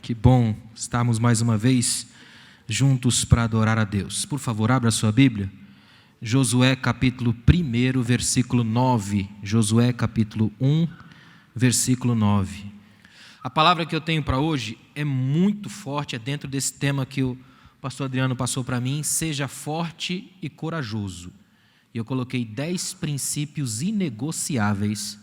Que bom estarmos mais uma vez juntos para adorar a Deus. Por favor, abra a sua Bíblia. Josué capítulo 1, versículo 9. Josué capítulo 1, versículo 9. A palavra que eu tenho para hoje é muito forte, é dentro desse tema que o pastor Adriano passou para mim, seja forte e corajoso. E eu coloquei 10 princípios inegociáveis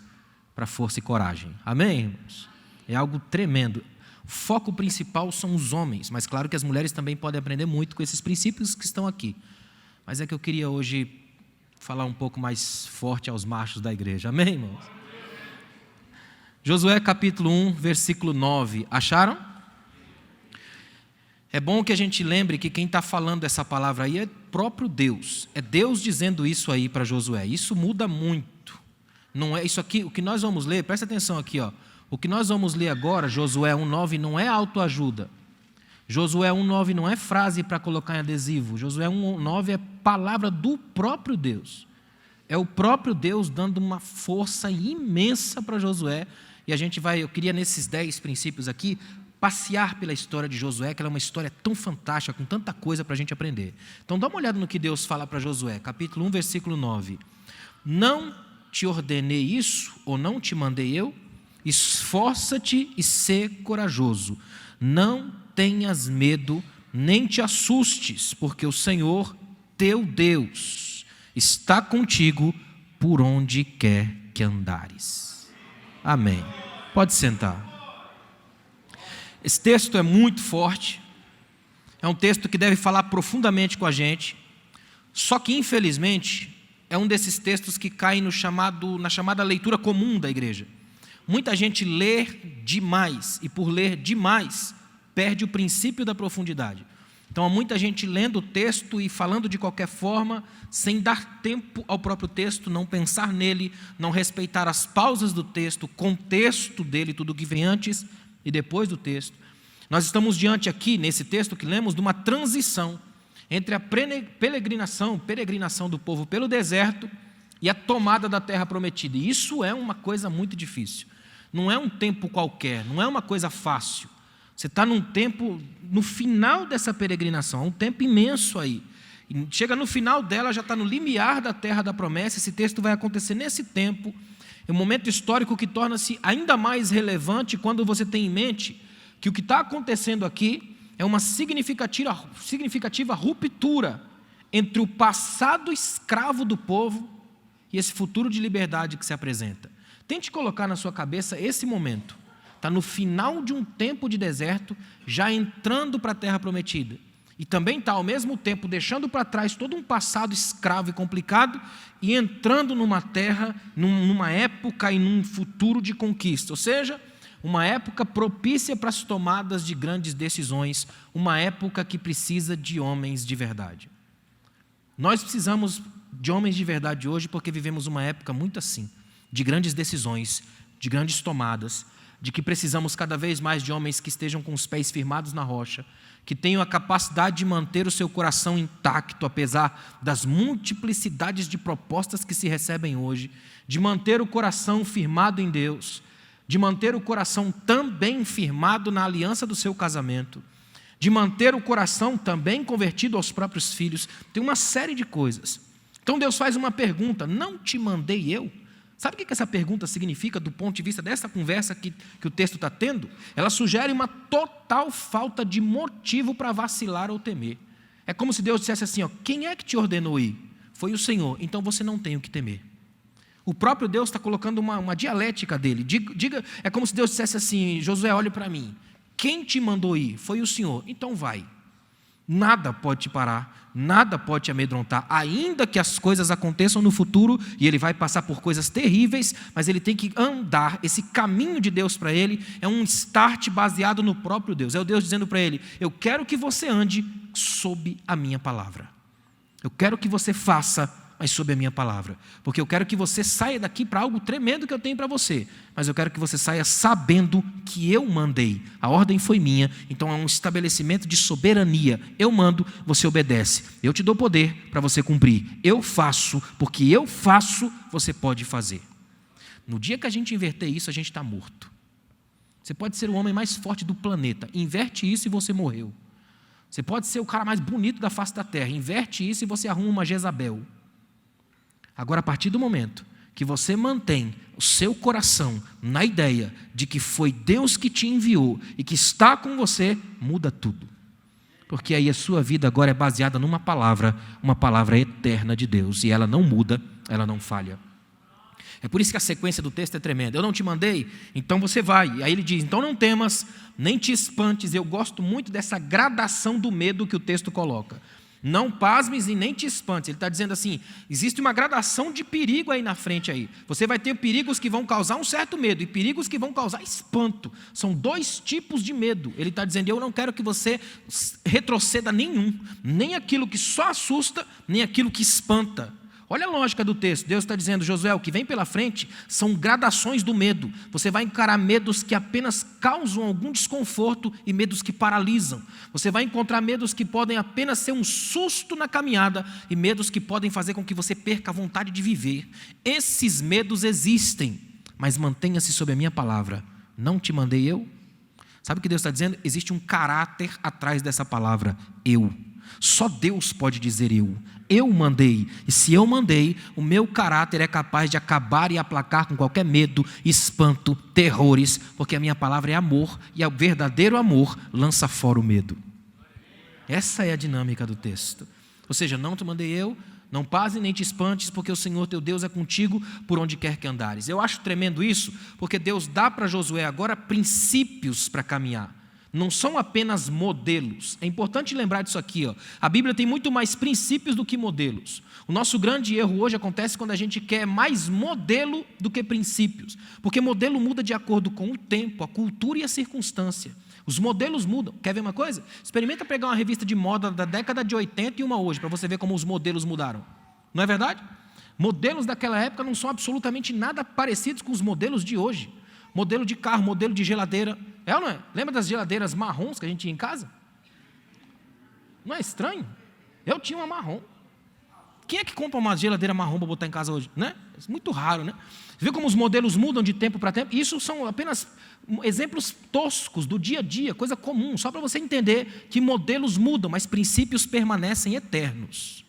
para força e coragem. Amém, irmãos? É algo tremendo. O foco principal são os homens, mas claro que as mulheres também podem aprender muito com esses princípios que estão aqui. Mas é que eu queria hoje falar um pouco mais forte aos machos da igreja. Amém, irmãos? Josué capítulo 1, versículo 9. Acharam? É bom que a gente lembre que quem está falando essa palavra aí é próprio Deus. É Deus dizendo isso aí para Josué. Isso muda muito. Não é isso aqui, o que nós vamos ler, presta atenção aqui, ó. O que nós vamos ler agora, Josué 1,9, não é autoajuda. Josué 1,9 não é frase para colocar em adesivo. Josué 1,9 é palavra do próprio Deus. É o próprio Deus dando uma força imensa para Josué. E eu queria nesses 10 princípios aqui, passear pela história de Josué, que ela é uma história tão fantástica, com tanta coisa para a gente aprender. Então dá uma olhada no que Deus fala para Josué, capítulo 1, versículo 9. Não te ordenei isso, ou não te mandei eu? Esforça-te e sê corajoso. Não tenhas medo, nem te assustes, porque o Senhor, teu Deus, está contigo por onde quer que andares. Amém. Pode sentar. Esse texto é muito forte. É um texto que deve falar profundamente com a gente. Só que, infelizmente, é um desses textos que cai na chamada leitura comum da igreja. Muita gente lê demais, e por ler demais, perde o princípio da profundidade. Então, há muita gente lendo o texto e falando de qualquer forma, sem dar tempo ao próprio texto, não pensar nele, não respeitar as pausas do texto, o contexto dele, tudo o que vem antes e depois do texto. Nós estamos diante aqui, nesse texto que lemos, de uma transição entre a peregrinação do povo pelo deserto e a tomada da terra prometida. E isso é uma coisa muito difícil. Não é um tempo qualquer, não é uma coisa fácil. Você está num tempo, no final dessa peregrinação, um tempo imenso aí. E chega no final dela, já está no limiar da terra da promessa. Esse texto vai acontecer nesse tempo. É um momento histórico que torna-se ainda mais relevante quando você tem em mente que o que está acontecendo aqui é uma significativa ruptura entre o passado escravo do povo e esse futuro de liberdade que se apresenta. Tente colocar na sua cabeça esse momento. Está no final de um tempo de deserto, já entrando para a terra prometida. E também está, ao mesmo tempo, deixando para trás todo um passado escravo e complicado e entrando numa terra, numa época e num futuro de conquista. Ou seja, uma época propícia para as tomadas de grandes decisões, uma época que precisa de homens de verdade. Nós precisamos de homens de verdade hoje porque vivemos uma época muito assim, de grandes decisões, de grandes tomadas, de que precisamos cada vez mais de homens que estejam com os pés firmados na rocha, que tenham a capacidade de manter o seu coração intacto, apesar das multiplicidades de propostas que se recebem hoje, de manter o coração firmado em Deus, de manter o coração também firmado na aliança do seu casamento, de manter o coração também convertido aos próprios filhos. Tem uma série de coisas. Então Deus faz uma pergunta: não te mandei eu? Sabe o que essa pergunta significa do ponto de vista dessa conversa que o texto está tendo? Ela sugere uma total falta de motivo para vacilar ou temer. É como se Deus dissesse assim, ó, quem é que te ordenou ir? Foi o Senhor, então você não tem o que temer. O próprio Deus está colocando uma dialética dele. É como se Deus dissesse assim, Josué, olhe para mim, quem te mandou ir? Foi o Senhor, então vai. Nada pode te parar, nada pode te amedrontar, ainda que as coisas aconteçam no futuro, e ele vai passar por coisas terríveis, mas ele tem que andar, esse caminho de Deus para ele, é um start baseado no próprio Deus, é o Deus dizendo para ele, eu quero que você ande sob a minha palavra, eu quero que você faça, mas sob a minha palavra, porque eu quero que você saia daqui para algo tremendo que eu tenho para você, mas eu quero que você saia sabendo que eu mandei, a ordem foi minha, então é um estabelecimento de soberania, eu mando, você obedece, eu te dou poder para você cumprir, eu faço, porque eu faço, você pode fazer. No dia que a gente inverter isso, a gente está morto. Você pode ser o homem mais forte do planeta. Inverte isso e você morreu. Você pode ser o cara mais bonito da face da terra. Inverte isso e você arruma uma Jezabel. Agora, a partir do momento que você mantém o seu coração na ideia de que foi Deus que te enviou e que está com você, muda tudo. Porque aí a sua vida agora é baseada numa palavra, uma palavra eterna de Deus. E ela não muda, ela não falha. É por isso que a sequência do texto é tremenda. Eu não te mandei, então você vai. E aí ele diz, então não temas, nem te espantes. Eu gosto muito dessa gradação do medo que o texto coloca. Não pasmes e nem te espantes. Ele está dizendo assim, existe uma gradação de perigo aí na frente aí. Você vai ter perigos que vão causar um certo medo e perigos que vão causar espanto. São dois tipos de medo. Ele está dizendo, eu não quero que você retroceda nenhum. Nem aquilo que só assusta, nem aquilo que espanta. Olha a lógica do texto. Deus está dizendo, Josué, o que vem pela frente são gradações do medo. Você vai encarar medos que apenas causam algum desconforto e medos que paralisam. Você vai encontrar medos que podem apenas ser um susto na caminhada e medos que podem fazer com que você perca a vontade de viver. Esses medos existem, mas mantenha-se sob a minha palavra. Não te mandei eu? Sabe o que Deus está dizendo? Existe um caráter atrás dessa palavra, eu. Só Deus pode dizer eu. Eu mandei, e se eu mandei, o meu caráter é capaz de acabar e aplacar com qualquer medo, espanto, terrores, porque a minha palavra é amor, e o verdadeiro amor lança fora o medo. Essa é a dinâmica do texto. Ou seja, não te mandei eu, não passe nem te espantes, porque o Senhor teu Deus é contigo por onde quer que andares. Eu acho tremendo isso, porque Deus dá para Josué agora princípios para caminhar. Não são apenas modelos. É importante lembrar disso aqui. A Bíblia tem muito mais princípios do que modelos. O nosso grande erro hoje acontece quando a gente quer mais modelo do que princípios. Porque modelo muda de acordo com o tempo, a cultura e a circunstância. Os modelos mudam. Quer ver uma coisa? Experimenta pegar uma revista de moda da década de 80 e uma hoje, para você ver como os modelos mudaram. Não é verdade? Modelos daquela época não são absolutamente nada parecidos com os modelos de hoje. Modelo de carro, modelo de geladeira. É ou não é? Lembra das geladeiras marrons que a gente tinha em casa? Não é estranho? Eu tinha uma marrom. Quem é que compra uma geladeira marrom para botar em casa hoje? Né? É muito raro, né? Você vê como os modelos mudam de tempo para tempo? Isso são apenas exemplos toscos do dia a dia, coisa comum, só para você entender que modelos mudam, mas princípios permanecem eternos.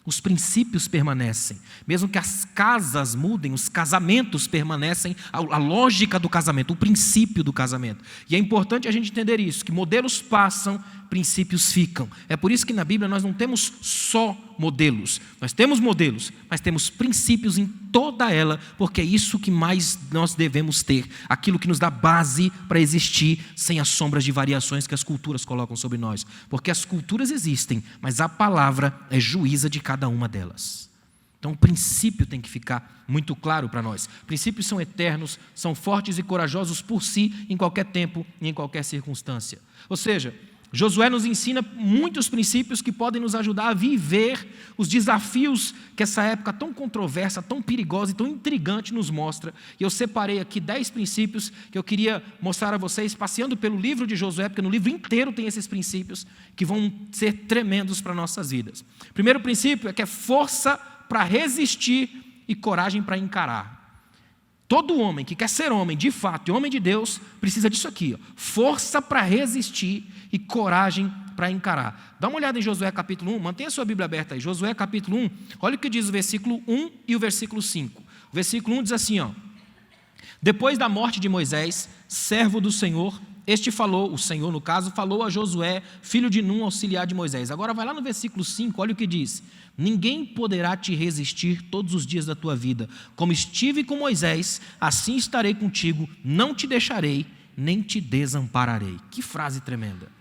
Os princípios permanecem. Mesmo que as casas mudem, os casamentos permanecem, a lógica do casamento, o princípio do casamento. E é importante a gente entender isso, que modelos passam, princípios ficam. É por isso que na Bíblia nós não temos só modelos. Nós temos modelos, mas temos princípios em toda ela, porque é isso que mais nós devemos ter. Aquilo que nos dá base para existir sem as sombras de variações que as culturas colocam sobre nós. Porque as culturas existem, mas a palavra é juíza de cada uma delas. Então o princípio tem que ficar muito claro para nós. Princípios são eternos, são fortes e corajosos por si, em qualquer tempo e em qualquer circunstância. Ou seja, Josué nos ensina muitos princípios que podem nos ajudar a viver os desafios que essa época tão controversa, tão perigosa e tão intrigante nos mostra. E eu separei aqui 10 princípios que eu queria mostrar a vocês, passeando pelo livro de Josué, porque no livro inteiro tem esses princípios que vão ser tremendos para nossas vidas. O primeiro princípio é que é força para resistir e coragem para encarar. Todo homem que quer ser homem de fato e homem de Deus precisa disso aqui, força para resistir e coragem para encarar. Dá uma olhada em Josué capítulo 1, mantenha a sua Bíblia aberta aí. Josué capítulo 1, olha o que diz o versículo 1 e o versículo 5. O versículo 1 diz assim, depois da morte de Moisés, servo do Senhor, este falou, o Senhor no caso, falou a Josué, filho de Nun, auxiliar de Moisés. Agora vai lá no versículo 5, olha o que diz. Ninguém poderá te resistir todos os dias da tua vida. Como estive com Moisés, assim estarei contigo, não te deixarei, nem te desampararei. Que frase tremenda.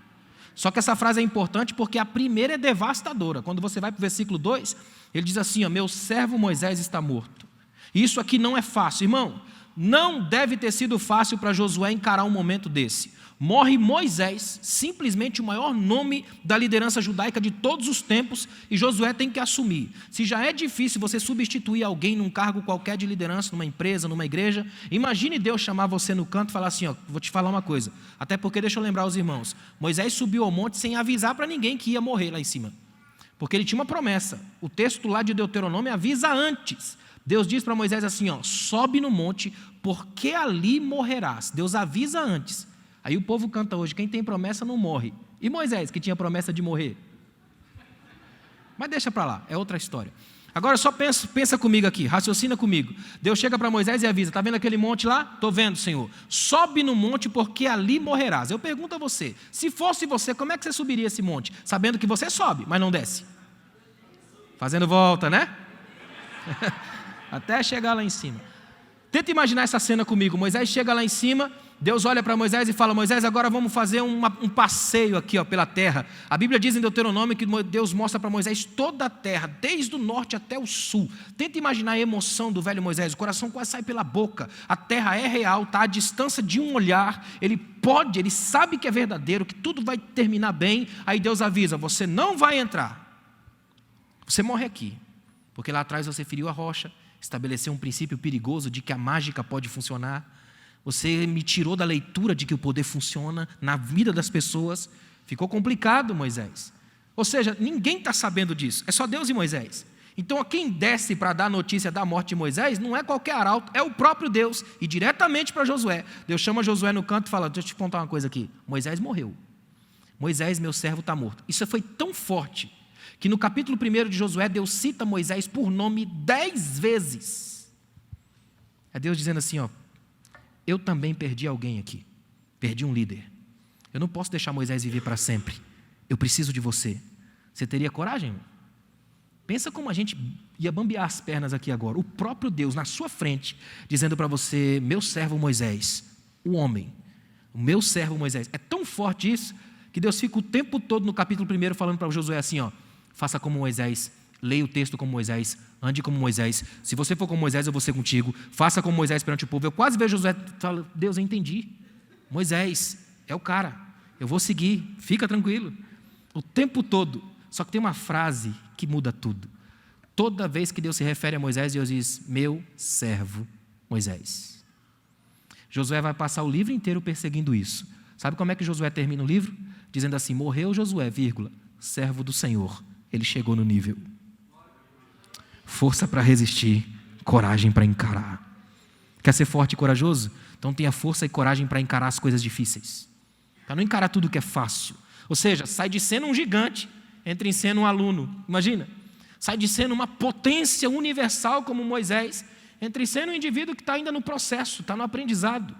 Só que essa frase é importante porque a primeira é devastadora. Quando você vai para o versículo 2, ele diz assim, meu servo Moisés está morto. Isso aqui não é fácil. Irmão, não deve ter sido fácil para Josué encarar um momento desse. Morre Moisés, simplesmente o maior nome da liderança judaica de todos os tempos, e Josué tem que assumir. Se já é difícil você substituir alguém num cargo qualquer de liderança, numa empresa, numa igreja, imagine Deus chamar você no canto e falar assim, vou te falar uma coisa, até porque deixa eu lembrar os irmãos, Moisés subiu ao monte sem avisar para ninguém que ia morrer lá em cima, porque ele tinha uma promessa. O texto lá de Deuteronômio avisa antes, Deus diz para Moisés assim, ó, sobe no monte, porque ali morrerás. Deus avisa antes. Aí o povo canta hoje, quem tem promessa não morre. E Moisés, que tinha promessa de morrer? Mas deixa para lá, é outra história. Agora só pensa comigo aqui, raciocina comigo. Deus chega para Moisés e avisa, está vendo aquele monte lá? Estou vendo, Senhor. Sobe no monte, porque ali morrerás. Eu pergunto a você, se fosse você, como é que você subiria esse monte? Sabendo que você sobe, mas não desce. Fazendo volta, né? Até chegar lá em cima. Tenta imaginar essa cena comigo. Moisés chega lá em cima, Deus olha para Moisés e fala, Moisés, agora vamos fazer um passeio aqui, ó, pela terra. A Bíblia diz em Deuteronômio que Deus mostra para Moisés toda a terra, desde o norte até o sul. Tenta imaginar a emoção do velho Moisés, o coração quase sai pela boca. A terra é real, está à distância de um olhar, ele sabe que é verdadeiro, que tudo vai terminar bem. Aí Deus avisa, você não vai entrar, você morre aqui, porque lá atrás você feriu a rocha, estabeleceu um princípio perigoso de que a mágica pode funcionar. Você me tirou da leitura de que o poder funciona na vida das pessoas. Ficou complicado, Moisés. Ou seja, ninguém está sabendo disso. É só Deus e Moisés. Então, quem desce para dar notícia da morte de Moisés não é qualquer arauto, é o próprio Deus. E diretamente para Josué. Deus chama Josué no canto e fala, deixa eu te contar uma coisa aqui. Moisés morreu. Moisés, meu servo, está morto. Isso foi tão forte que no capítulo 1 de Josué, Deus cita Moisés por nome 10 vezes. É Deus dizendo assim, ó, eu também perdi alguém aqui, perdi um líder. Eu não posso deixar Moisés viver para sempre. Eu preciso de você. Você teria coragem? Pensa como a gente ia bambear as pernas aqui agora. O próprio Deus na sua frente, dizendo para você, meu servo Moisés, o homem, o meu servo Moisés. É tão forte isso, que Deus fica o tempo todo no capítulo 1 falando para Josué assim, ó, faça como Moisés, leia o texto como Moisés, ande como Moisés, se você for como Moisés eu vou ser contigo, faça como Moisés perante o povo. Eu quase vejo Josué e falo, Deus, eu entendi, Moisés é o cara, eu vou seguir, fica tranquilo, o tempo todo. Só que tem uma frase que muda tudo. Toda vez que Deus se refere a Moisés, Deus diz, meu servo Moisés. Josué vai passar o livro inteiro perseguindo isso. Sabe como é que Josué termina o livro? Dizendo assim, morreu Josué, vírgula, servo do Senhor. Ele chegou no nível. Força para resistir, coragem para encarar. Quer ser forte e corajoso? Então tenha força e coragem para encarar as coisas difíceis. Para não encarar tudo que é fácil. Ou seja, sai de cena um gigante, entra em cena um aluno. Imagina. Sai de cena uma potência universal como Moisés, entra em cena um indivíduo que está ainda no processo, está no aprendizado.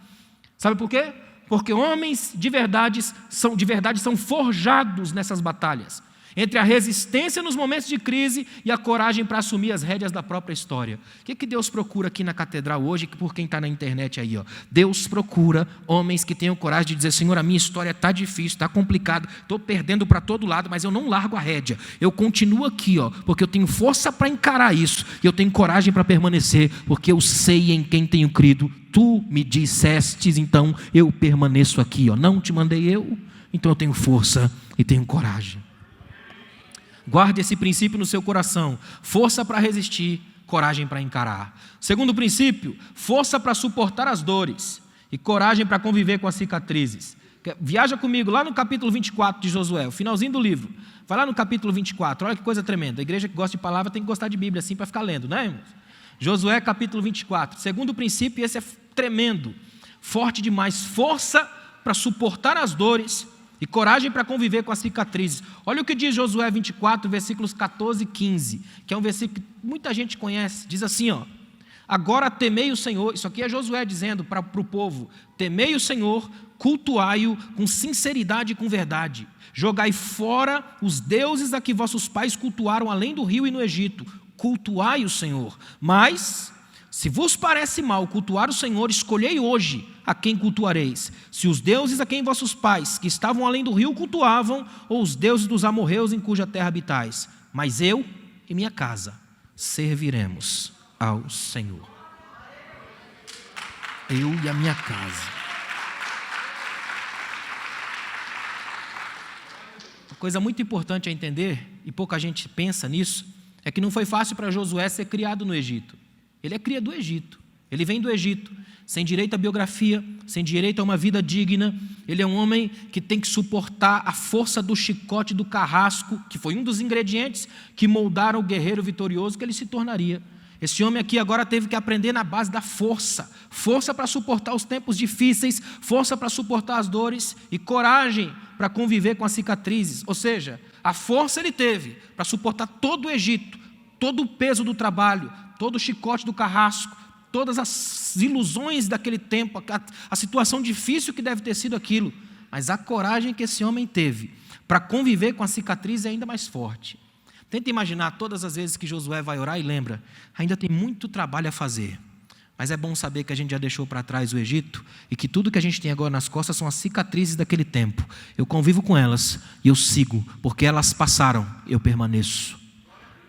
Sabe por quê? Porque homens de verdade são forjados nessas batalhas. Entre a resistência nos momentos de crise e a coragem para assumir as rédeas da própria história. O que Deus procura aqui na catedral hoje, por quem está na internet aí? Ó? Deus procura homens que tenham coragem de dizer, Senhor, a minha história está difícil, está complicado, estou perdendo para todo lado, mas eu não largo a rédea. Eu continuo aqui, ó, porque eu tenho força para encarar isso, e eu tenho coragem para permanecer, porque eu sei em quem tenho crido. Tu me dissestes, então eu permaneço aqui. Ó. Não te mandei eu, então eu tenho força e tenho coragem. Guarde esse princípio no seu coração. Força para resistir, coragem para encarar. Segundo princípio, força para suportar as dores e coragem para conviver com as cicatrizes. Viaja comigo lá no capítulo 24 de Josué, o finalzinho do livro. Vai lá no capítulo 24, olha que coisa tremenda. A igreja que gosta de palavra tem que gostar de Bíblia assim para ficar lendo, né, irmãos? Josué capítulo 24. Segundo princípio, esse é tremendo, forte demais. Força para suportar as dores e coragem para conviver com as cicatrizes. Olha o que diz Josué 24, versículos 14 e 15, que é um versículo que muita gente conhece. Diz assim, ó, agora temei o Senhor, isso aqui é Josué dizendo para o povo, temei o Senhor, cultuai-o com sinceridade e com verdade. Jogai fora os deuses a que vossos pais cultuaram além do rio e no Egito. Cultuai o Senhor. Mas, se vos parece mal cultuar o Senhor, escolhei hoje a quem cultuareis. Se os deuses a quem vossos pais, que estavam além do rio, cultuavam, ou os deuses dos amorreus em cuja terra habitais. Mas eu e minha casa serviremos ao Senhor. Eu e a minha casa. Uma coisa muito importante a entender, e pouca gente pensa nisso, é que não foi fácil para Josué ser criado no Egito. Ele é cria do Egito. Ele vem do Egito, sem direito à biografia, sem direito a uma vida digna. Ele é um homem que tem que suportar a força do chicote do carrasco, que foi um dos ingredientes que moldaram o guerreiro vitorioso que ele se tornaria. Esse homem aqui agora teve que aprender na base da força. Força para suportar os tempos difíceis, força para suportar as dores e coragem para conviver com as cicatrizes. Ou seja, a força ele teve para suportar todo o Egito, todo o peso do trabalho, todo o chicote do carrasco, todas as ilusões daquele tempo, a situação difícil que deve ter sido aquilo. Mas a coragem que esse homem teve para conviver com a cicatriz é ainda mais forte. Tenta imaginar todas as vezes que Josué vai orar e lembra, ainda tem muito trabalho a fazer, mas é bom saber que a gente já deixou para trás o Egito e que tudo que a gente tem agora nas costas são as cicatrizes daquele tempo. Eu convivo com elas e eu sigo, porque elas passaram, eu permaneço,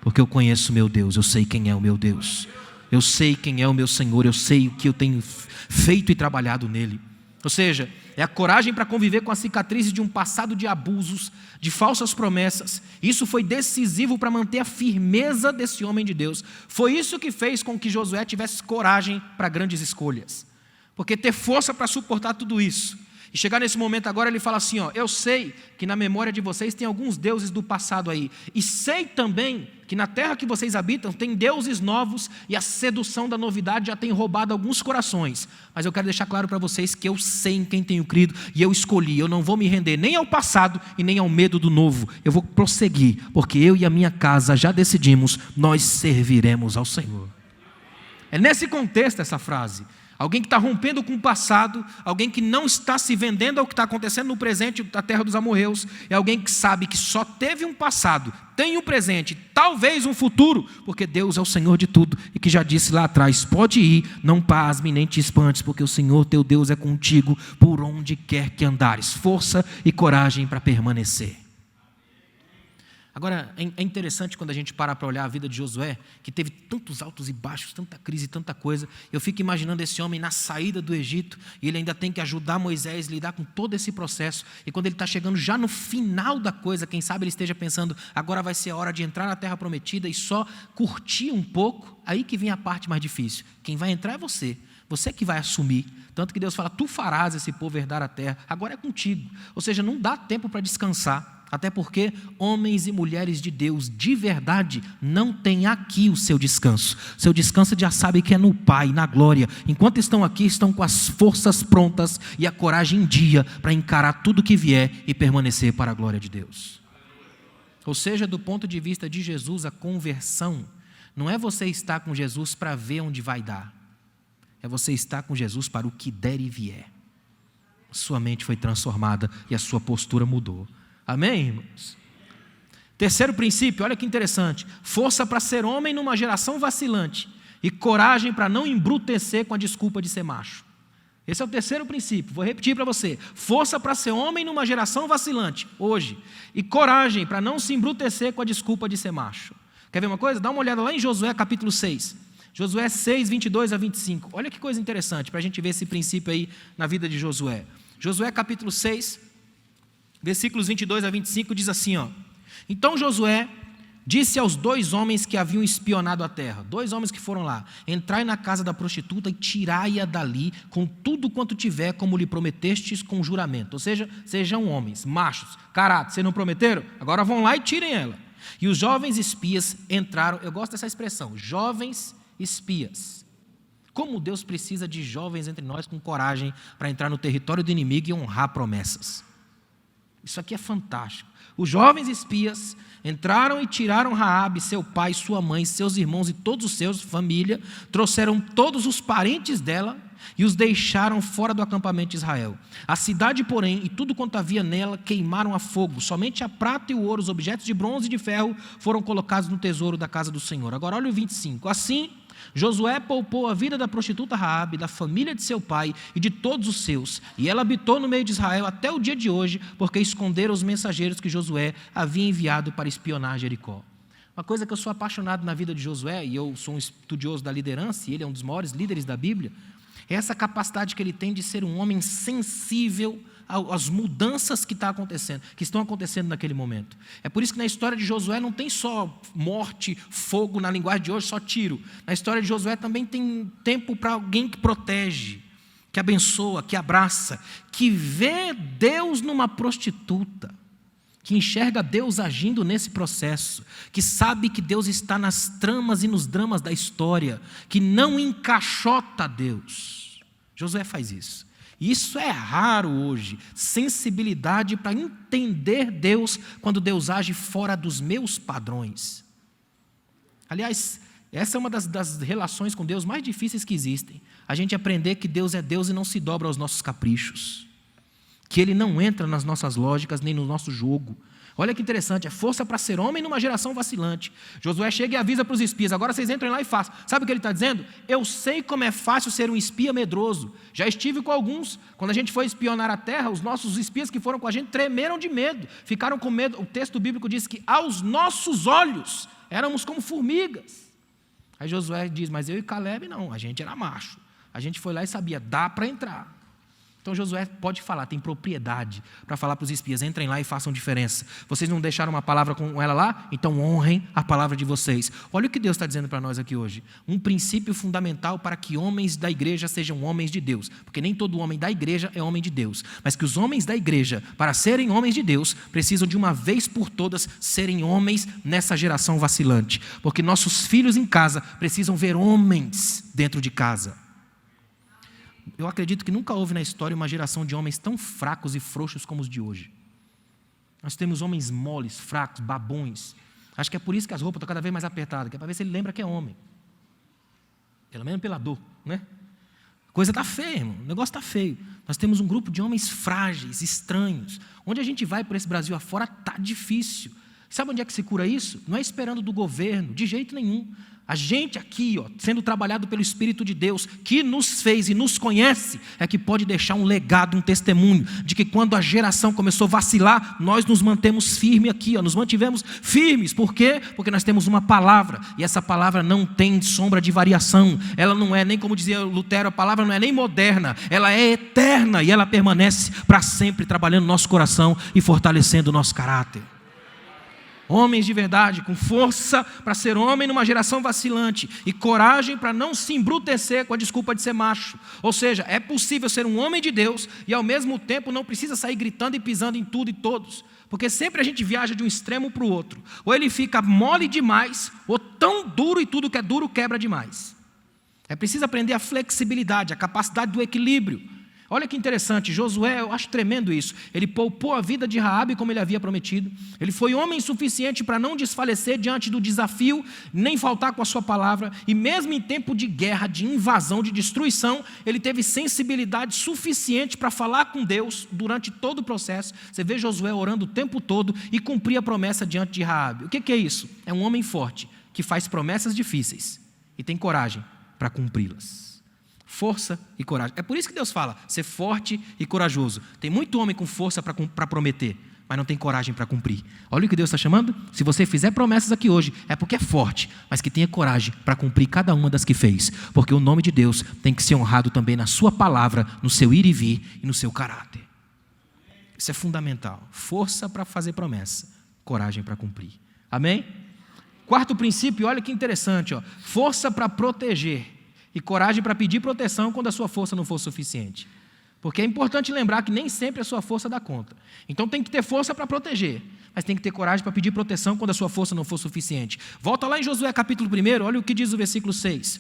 porque eu conheço meu Deus, eu sei quem é o meu Deus, eu sei quem é o meu Senhor, eu sei o que eu tenho feito e trabalhado nele. Ou seja, é a coragem para conviver com as cicatrizes de um passado de abusos, de falsas promessas. Isso foi decisivo para manter a firmeza desse homem de Deus. Foi isso que fez com que Josué tivesse coragem para grandes escolhas. Porque ter força para suportar tudo isso. E chegar nesse momento agora, ele fala assim, ó, eu sei que na memória de vocês tem alguns deuses do passado aí. E sei também que na terra que vocês habitam tem deuses novos e a sedução da novidade já tem roubado alguns corações. Mas eu quero deixar claro para vocês que eu sei em quem tenho crido e eu escolhi. Eu não vou me render nem ao passado e nem ao medo do novo. Eu vou prosseguir, porque eu e a minha casa já decidimos, nós serviremos ao Senhor. É nesse contexto essa frase. Alguém que está rompendo com o passado, alguém que não está se vendendo ao que está acontecendo no presente da terra dos amorreus, é alguém que sabe que só teve um passado, tem um presente, talvez um futuro, porque Deus é o Senhor de tudo e que já disse lá atrás, pode ir, não pasme nem te espantes, porque o Senhor teu Deus é contigo por onde quer que andares. Força e coragem para permanecer. Agora, é interessante quando a gente para olhar a vida de Josué, que teve tantos altos e baixos, tanta crise, tanta coisa. Eu fico imaginando esse homem na saída do Egito, e ele ainda tem que ajudar Moisés a lidar com todo esse processo. E quando ele está chegando já no final da coisa, quem sabe ele esteja pensando, agora vai ser a hora de entrar na terra prometida e só curtir um pouco, aí que vem a parte mais difícil. Quem vai entrar é você que vai assumir. Tanto que Deus fala, tu farás esse povo herdar a terra, agora é contigo. Ou seja, não dá tempo para descansar. Até porque homens e mulheres de Deus de verdade não têm aqui o seu descanso. Seu descanso já sabe que é no Pai, na glória. Enquanto estão aqui, estão com as forças prontas e a coragem em dia para encarar tudo que vier e permanecer para a glória de Deus. Ou seja, do ponto de vista de Jesus, a conversão não é você estar com Jesus para ver onde vai dar. É você estar com Jesus para o que der e vier. Sua mente foi transformada e a sua postura mudou. Amém, irmãos? Terceiro princípio, olha que interessante. Força para ser homem numa geração vacilante e coragem para não embrutecer com a desculpa de ser macho. Esse é o terceiro princípio, vou repetir para você. Força para ser homem numa geração vacilante, hoje. E coragem para não se embrutecer com a desculpa de ser macho. Quer ver uma coisa? Dá uma olhada lá em Josué capítulo 6. Josué 6, 22 a 25. Olha que coisa interessante para a gente ver esse princípio aí na vida de Josué. Josué capítulo 6, versículos 22 a 25 diz assim, ó. Então Josué disse aos 2 homens que haviam espionado a terra, 2 homens que foram lá, entrai na casa da prostituta e tirai-a dali com tudo quanto tiver, como lhe prometestes com juramento. Ou seja, sejam homens, machos, caráter, vocês não prometeram? Agora vão lá e tirem ela. E os jovens espias entraram, eu gosto dessa expressão, jovens espias. Como Deus precisa de jovens entre nós com coragem para entrar no território do inimigo e honrar promessas. Isso aqui é fantástico. Os jovens espias entraram e tiraram Raabe, seu pai, sua mãe, seus irmãos e todos os seus, família, trouxeram todos os parentes dela e os deixaram fora do acampamento de Israel. A cidade, porém, e tudo quanto havia nela, queimaram a fogo. Somente a prata e o ouro, os objetos de bronze e de ferro, foram colocados no tesouro da casa do Senhor. Agora olha o 25. Assim, Josué poupou a vida da prostituta Raabe, da família de seu pai e de todos os seus, e ela habitou no meio de Israel até o dia de hoje, porque esconderam os mensageiros que Josué havia enviado para espionar Jericó. Uma coisa que eu sou apaixonado na vida de Josué, e eu sou um estudioso da liderança, e ele é um dos maiores líderes da Bíblia, é essa capacidade que ele tem de ser um homem sensível às mudanças que estão acontecendo naquele momento. É por isso que na história de Josué não tem só morte, fogo, na linguagem de hoje só tiro. Na história de Josué também tem tempo para alguém que protege, que abençoa, que abraça, que vê Deus numa prostituta, que enxerga Deus agindo nesse processo, que sabe que Deus está nas tramas e nos dramas da história, que não encaixota Deus. Josué faz isso. E isso é raro hoje, sensibilidade para entender Deus quando Deus age fora dos meus padrões. Aliás, essa é uma das relações com Deus mais difíceis que existem. A gente aprender que Deus é Deus e não se dobra aos nossos caprichos. Que Ele não entra nas nossas lógicas nem no nosso jogo. Olha que interessante, é força para ser homem numa geração vacilante. Josué chega e avisa para os espias, agora vocês entrem lá e façam. Sabe o que ele está dizendo? Eu sei como é fácil ser um espia medroso. Já estive com alguns. Quando a gente foi espionar a terra, os nossos espias que foram com a gente tremeram de medo. Ficaram com medo. O texto bíblico diz que aos nossos olhos éramos como formigas. Aí Josué diz, mas eu e Caleb não, a gente era macho. A gente foi lá e sabia, dá para entrar. Então Josué pode falar, tem propriedade para falar para os espias, entrem lá e façam diferença. Vocês não deixaram uma palavra com ela lá? Então honrem a palavra de vocês. Olha o que Deus está dizendo para nós aqui hoje. Um princípio fundamental para que homens da igreja sejam homens de Deus. Porque nem todo homem da igreja é homem de Deus. Mas que os homens da igreja, para serem homens de Deus, precisam de uma vez por todas serem homens nessa geração vacilante. Porque nossos filhos em casa precisam ver homens dentro de casa. Eu acredito que nunca houve na história uma geração de homens tão fracos e frouxos como os de hoje. Nós temos homens moles, fracos, babões. Acho que é por isso que as roupas estão cada vez mais apertadas, que é para ver se ele lembra que é homem. Pelo menos pela dor, né? A coisa está feia, irmão. O negócio está feio. Nós temos um grupo de homens frágeis, estranhos. Onde a gente vai por esse Brasil afora, está difícil. Sabe onde é que se cura isso? Não é esperando do governo, de jeito nenhum. A gente aqui, sendo trabalhado pelo Espírito de Deus, que nos fez e nos conhece, é que pode deixar um legado, um testemunho, de que quando a geração começou a vacilar, nós nos mantemos firmes aqui, nos mantivemos firmes. Por quê? Porque nós temos uma palavra, e essa palavra não tem sombra de variação. Ela não é nem, como dizia Lutero, a palavra não é nem moderna, ela é eterna, e ela permanece para sempre, trabalhando no nosso coração e fortalecendo o nosso caráter. Homens de verdade, com força para ser homem numa geração vacilante e coragem para não se embrutecer com a desculpa de ser macho. Ou seja, é possível ser um homem de Deus e ao mesmo tempo não precisa sair gritando e pisando em tudo e todos. Porque sempre a gente viaja de um extremo para o outro. Ou ele fica mole demais, ou tão duro e tudo que é duro quebra demais. É preciso aprender a flexibilidade, a capacidade do equilíbrio. Olha que interessante, Josué, eu acho tremendo isso. Ele poupou a vida de Raabe como ele havia prometido. Ele foi homem suficiente para não desfalecer diante do desafio, nem faltar com a sua palavra. E mesmo em tempo de guerra, de invasão, de destruição, ele teve sensibilidade suficiente para falar com Deus durante todo o processo. Você vê Josué orando o tempo todo e cumprir a promessa diante de Raabe. O que é isso? É um homem forte, que faz promessas difíceis e tem coragem para cumpri-las. Força e coragem. É por isso que Deus fala, ser forte e corajoso. Tem muito homem com força para prometer, mas não tem coragem para cumprir. Olha o que Deus está chamando. Se você fizer promessas aqui hoje, é porque é forte, mas que tenha coragem para cumprir cada uma das que fez. Porque o nome de Deus tem que ser honrado também na sua palavra, no seu ir e vir e no seu caráter. Isso é fundamental. Força para fazer promessa, coragem para cumprir. Amém? Quarto princípio, olha que interessante. Força para proteger. E coragem para pedir proteção quando a sua força não for suficiente. Porque é importante lembrar que nem sempre a sua força dá conta. Então tem que ter força para proteger, mas tem que ter coragem para pedir proteção quando a sua força não for suficiente. Volta lá em Josué capítulo 1, olha o que diz o versículo 6.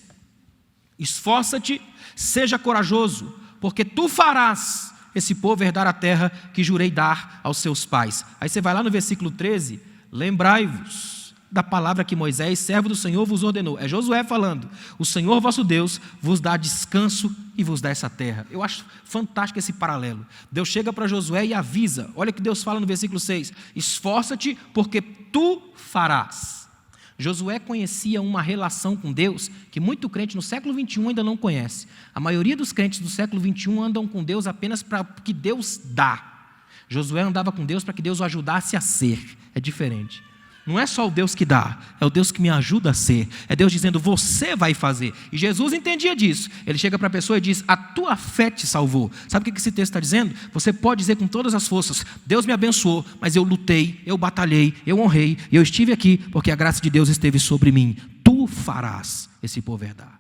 Esforça-te, seja corajoso, porque tu farás esse povo herdar a terra que jurei dar aos seus pais. Aí você vai lá no versículo 13, lembrai-vos da palavra que Moisés, servo do Senhor, vos ordenou. É Josué falando. O Senhor vosso Deus vos dá descanso e vos dá essa terra. Eu acho fantástico esse paralelo. Deus chega para Josué e avisa. Olha o que Deus fala no versículo 6. Esforça-te porque tu farás. Josué conhecia uma relação com Deus que muito crente no século 21 ainda não conhece. A maioria dos crentes do século 21 andam com Deus apenas para o que Deus dá. Josué andava com Deus para que Deus o ajudasse a ser. É diferente. Não é só o Deus que dá, é o Deus que me ajuda a ser. É Deus dizendo, você vai fazer. E Jesus entendia disso. Ele chega para a pessoa e diz, a tua fé te salvou. Sabe o que esse texto está dizendo? Você pode dizer com todas as forças, Deus me abençoou, mas eu lutei, eu batalhei, eu honrei, e eu estive aqui porque a graça de Deus esteve sobre mim. Tu farás esse povo herdar.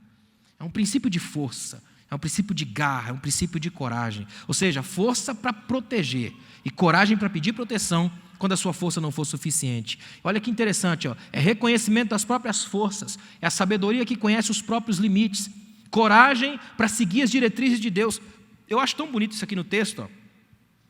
É um princípio de força, é um princípio de garra, é um princípio de coragem. Ou seja, força para proteger e coragem para pedir proteção quando a sua força não for suficiente. Olha que interessante, ó. É reconhecimento das próprias forças, é a sabedoria que conhece os próprios limites, coragem para seguir as diretrizes de Deus. Eu acho tão bonito isso aqui no texto, ó.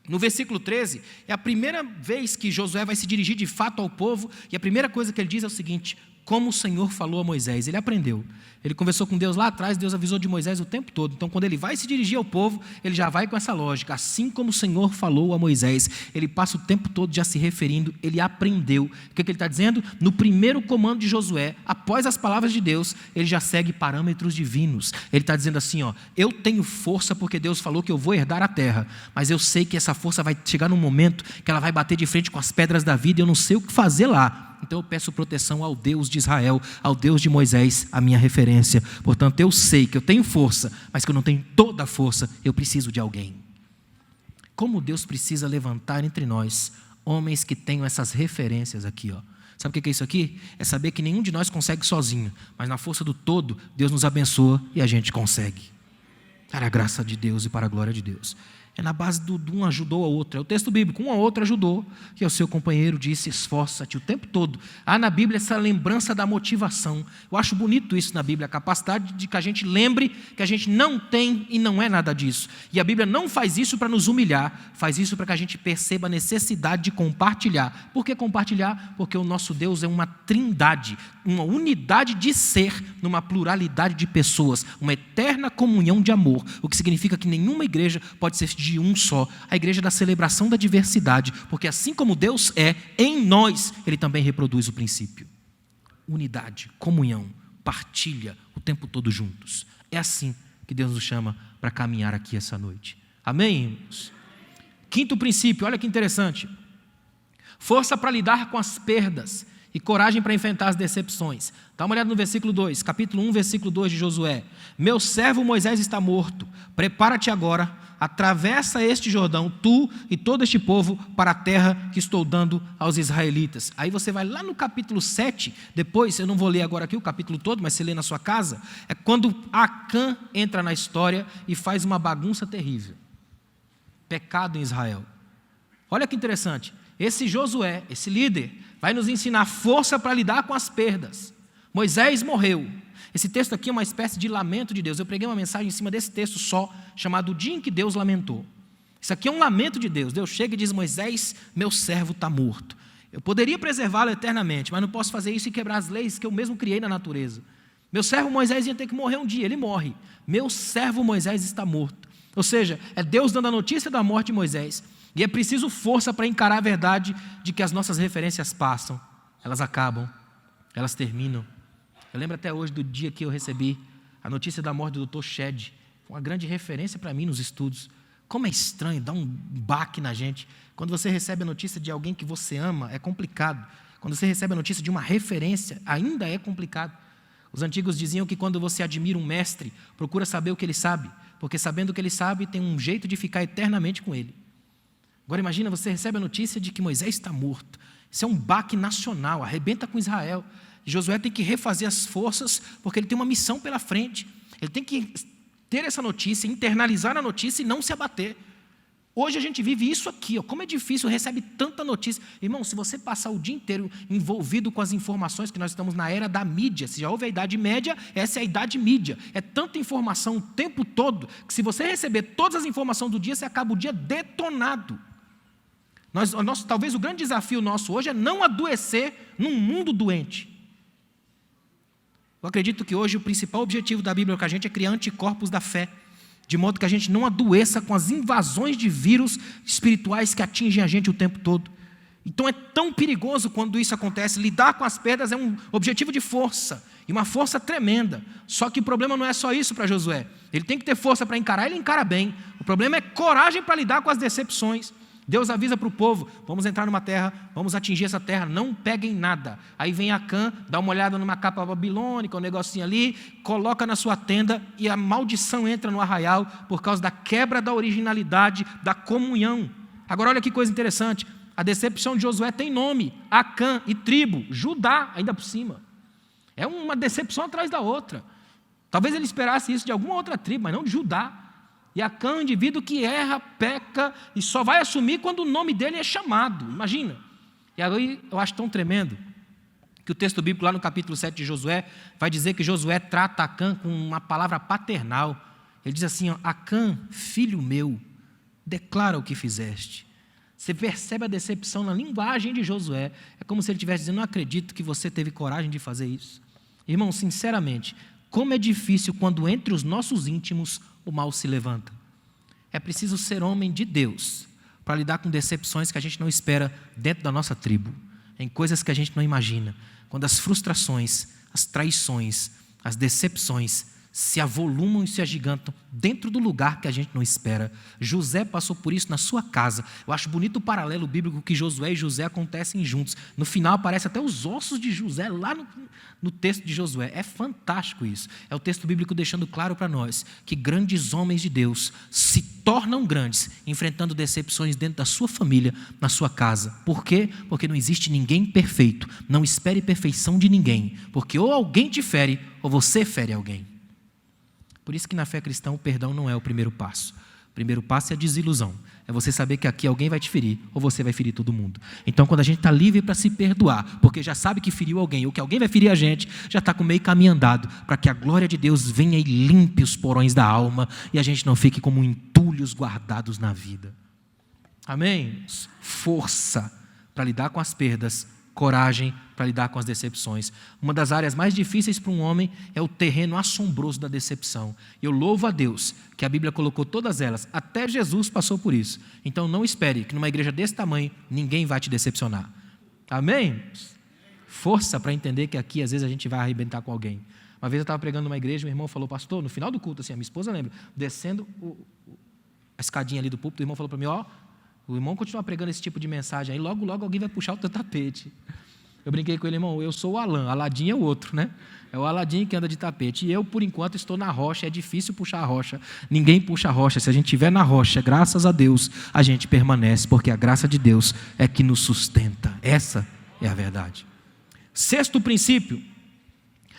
No versículo 13, é a primeira vez que Josué vai se dirigir de fato ao povo, e a primeira coisa que ele diz é o seguinte: como o Senhor falou a Moisés. Ele aprendeu, ele conversou com Deus lá atrás, Deus avisou de Moisés o tempo todo. Então quando ele vai se dirigir ao povo, ele já vai com essa lógica: assim como o Senhor falou a Moisés. Ele passa o tempo todo já se referindo, ele aprendeu. O que ele está dizendo? No primeiro comando de Josué, após as palavras de Deus, ele já segue parâmetros divinos. Ele está dizendo assim, ó: eu tenho força porque Deus falou que eu vou herdar a terra, mas eu sei que essa força vai chegar num momento que ela vai bater de frente com as pedras da vida e eu não sei o que fazer lá. Então eu peço proteção ao Deus de Israel, ao Deus de Moisés, a minha referência. Portanto, eu sei que eu tenho força, mas que eu não tenho toda a força, eu preciso de alguém. Como Deus precisa levantar entre nós homens que tenham essas referências aqui, ó. Sabe o que é isso aqui? É saber que nenhum de nós consegue sozinho, mas na força do todo, Deus nos abençoa e a gente consegue. Para a graça de Deus e para a glória de Deus. É na base do um ajudou ao outro. É o texto bíblico, um ao outro ajudou, e ao seu companheiro disse: esforça-te o tempo todo. Há na Bíblia essa lembrança da motivação. Eu acho bonito isso na Bíblia, a capacidade de que a gente lembre que a gente não tem e não é nada disso. E a Bíblia não faz isso para nos humilhar, faz isso para que a gente perceba a necessidade de compartilhar. Por que compartilhar? Porque o nosso Deus é uma trindade, uma unidade de ser, numa pluralidade de pessoas, uma eterna comunhão de amor, o que significa que nenhuma igreja pode ser de um só, a igreja da celebração da diversidade, porque assim como Deus é, em nós, Ele também reproduz o princípio. Unidade, comunhão, partilha o tempo todo juntos. É assim que Deus nos chama para caminhar aqui essa noite. Amém, irmãos? Quinto princípio, olha que interessante. Força para lidar com as perdas e coragem para enfrentar as decepções. Dá uma olhada no versículo 2, capítulo 1, versículo 2 de Josué. Meu servo Moisés está morto, prepara-te agora, atravessa este Jordão, tu e todo este povo, para a terra que estou dando aos israelitas. Aí você vai lá no capítulo 7, depois, eu não vou ler agora aqui o capítulo todo, mas você lê na sua casa, é quando Acã entra na história e faz uma bagunça terrível. Pecado em Israel. Olha que interessante, esse Josué, esse líder, vai nos ensinar força para lidar com as perdas. Moisés morreu. Esse texto aqui é uma espécie de lamento de Deus. Eu preguei uma mensagem em cima desse texto só, chamado O Dia em que Deus Lamentou. Isso aqui é um lamento de Deus. Deus chega e diz: Moisés, meu servo está morto. Eu poderia preservá-lo eternamente, mas não posso fazer isso e quebrar as leis que eu mesmo criei na natureza. Meu servo Moisés ia ter que morrer um dia, ele morre. Meu servo Moisés está morto. Ou seja, é Deus dando a notícia da morte de Moisés. E é preciso força para encarar a verdade de que as nossas referências passam, elas acabam, elas terminam. Eu lembro até hoje do dia que eu recebi a notícia da morte do Dr. Shed. Foi uma grande referência para mim nos estudos. Como é estranho, dá um baque na gente. Quando você recebe a notícia de alguém que você ama, é complicado. Quando você recebe a notícia de uma referência, ainda é complicado. Os antigos diziam que quando você admira um mestre, procura saber o que ele sabe, porque sabendo o que ele sabe, tem um jeito de ficar eternamente com ele. Agora imagina, você recebe a notícia de que Moisés está morto. Isso é um baque nacional, arrebenta com Israel. E Josué tem que refazer as forças, porque ele tem uma missão pela frente. Ele tem que ter essa notícia, internalizar a notícia e não se abater. Hoje a gente vive isso aqui, ó. Como é difícil, recebe tanta notícia. Irmão, se você passar o dia inteiro envolvido com as informações, que nós estamos na era da mídia, se já houve a Idade Média, essa é a Idade Mídia. É tanta informação o tempo todo, que se você receber todas as informações do dia, você acaba o dia detonado. Talvez o grande desafio nosso hoje é não adoecer num mundo doente. Eu acredito que hoje o principal objetivo da Bíblia com a gente é criar anticorpos da fé, de modo que a gente não adoeça com as invasões de vírus espirituais que atingem a gente o tempo todo. Então é tão perigoso quando isso acontece. Lidar com as perdas é um objetivo de força, e uma força tremenda. Só que o problema não é só isso para Josué. Ele tem que ter força para encarar, ele encara bem. O problema é coragem para lidar com as decepções. Deus avisa para o povo: vamos entrar numa terra, vamos atingir essa terra, não peguem nada. Aí vem Acã, dá uma olhada numa capa babilônica, um negocinho ali, coloca na sua tenda e a maldição entra no arraial por causa da quebra da originalidade, da comunhão. Agora olha que coisa interessante, a decepção de Josué tem nome: Acã e tribo, Judá ainda por cima. É uma decepção atrás da outra. Talvez ele esperasse isso de alguma outra tribo, mas não de Judá. E Acã é um indivíduo que erra, peca e só vai assumir quando o nome dele é chamado. Imagina, E aí eu acho tão tremendo que o texto bíblico lá no capítulo 7 de Josué vai dizer que Josué trata Acã com uma palavra paternal. Ele diz assim, ó, Acã, filho meu, declara o que fizeste. Você percebe a decepção na linguagem de Josué. É como se ele estivesse dizendo, não acredito que você teve coragem de fazer isso. Irmão, sinceramente, como é difícil quando entre os nossos íntimos o mal se levanta. É preciso ser homem de Deus para lidar com decepções que a gente não espera dentro da nossa tribo, em coisas que a gente não imagina. Quando as frustrações, as traições, as decepções se avolumam e se agigantam dentro do lugar que a gente não espera. José passou por isso na sua casa. Eu acho bonito o paralelo bíblico que Josué e José acontecem juntos. No final aparece até os ossos de José lá no texto de Josué. É fantástico isso. É o texto bíblico deixando claro para nós que grandes homens de Deus se tornam grandes enfrentando decepções dentro da sua família, na sua casa. Por quê? Porque não existe ninguém perfeito. Não espere perfeição de ninguém, porque ou alguém te fere ou você fere alguém. Por isso que na fé cristã o perdão não é o primeiro passo. O primeiro passo é a desilusão. É você saber que aqui alguém vai te ferir ou você vai ferir todo mundo. Então quando a gente está livre para se perdoar, porque já sabe que feriu alguém ou que alguém vai ferir a gente, já está com meio caminho andado para que a glória de Deus venha e limpe os porões da alma e a gente não fique como entulhos guardados na vida. Amém? Força para lidar com as perdas, coragem para lidar com as decepções. Uma das áreas mais difíceis para um homem é o terreno assombroso da decepção. Eu louvo a Deus que a Bíblia colocou todas elas. Até Jesus passou por isso. Então não espere que numa igreja desse tamanho ninguém vai te decepcionar. Amém? Força para entender que aqui às vezes a gente vai arrebentar com alguém. Uma vez eu estava pregando numa igreja, meu irmão falou, pastor, no final do culto, assim, a minha esposa lembra, descendo a escadinha ali do púlpito, o irmão falou para mim, ó, o irmão continua pregando esse tipo de mensagem aí, logo alguém vai puxar o teu tapete. Eu brinquei com ele, irmão, eu sou o Alain, Aladim é o outro, né? É o Aladim que anda de tapete. E eu, por enquanto, estou na rocha, é difícil puxar a rocha. Ninguém puxa a rocha. Se a gente estiver na rocha, graças a Deus, a gente permanece, porque a graça de Deus é que nos sustenta. Essa é a verdade. Sexto princípio,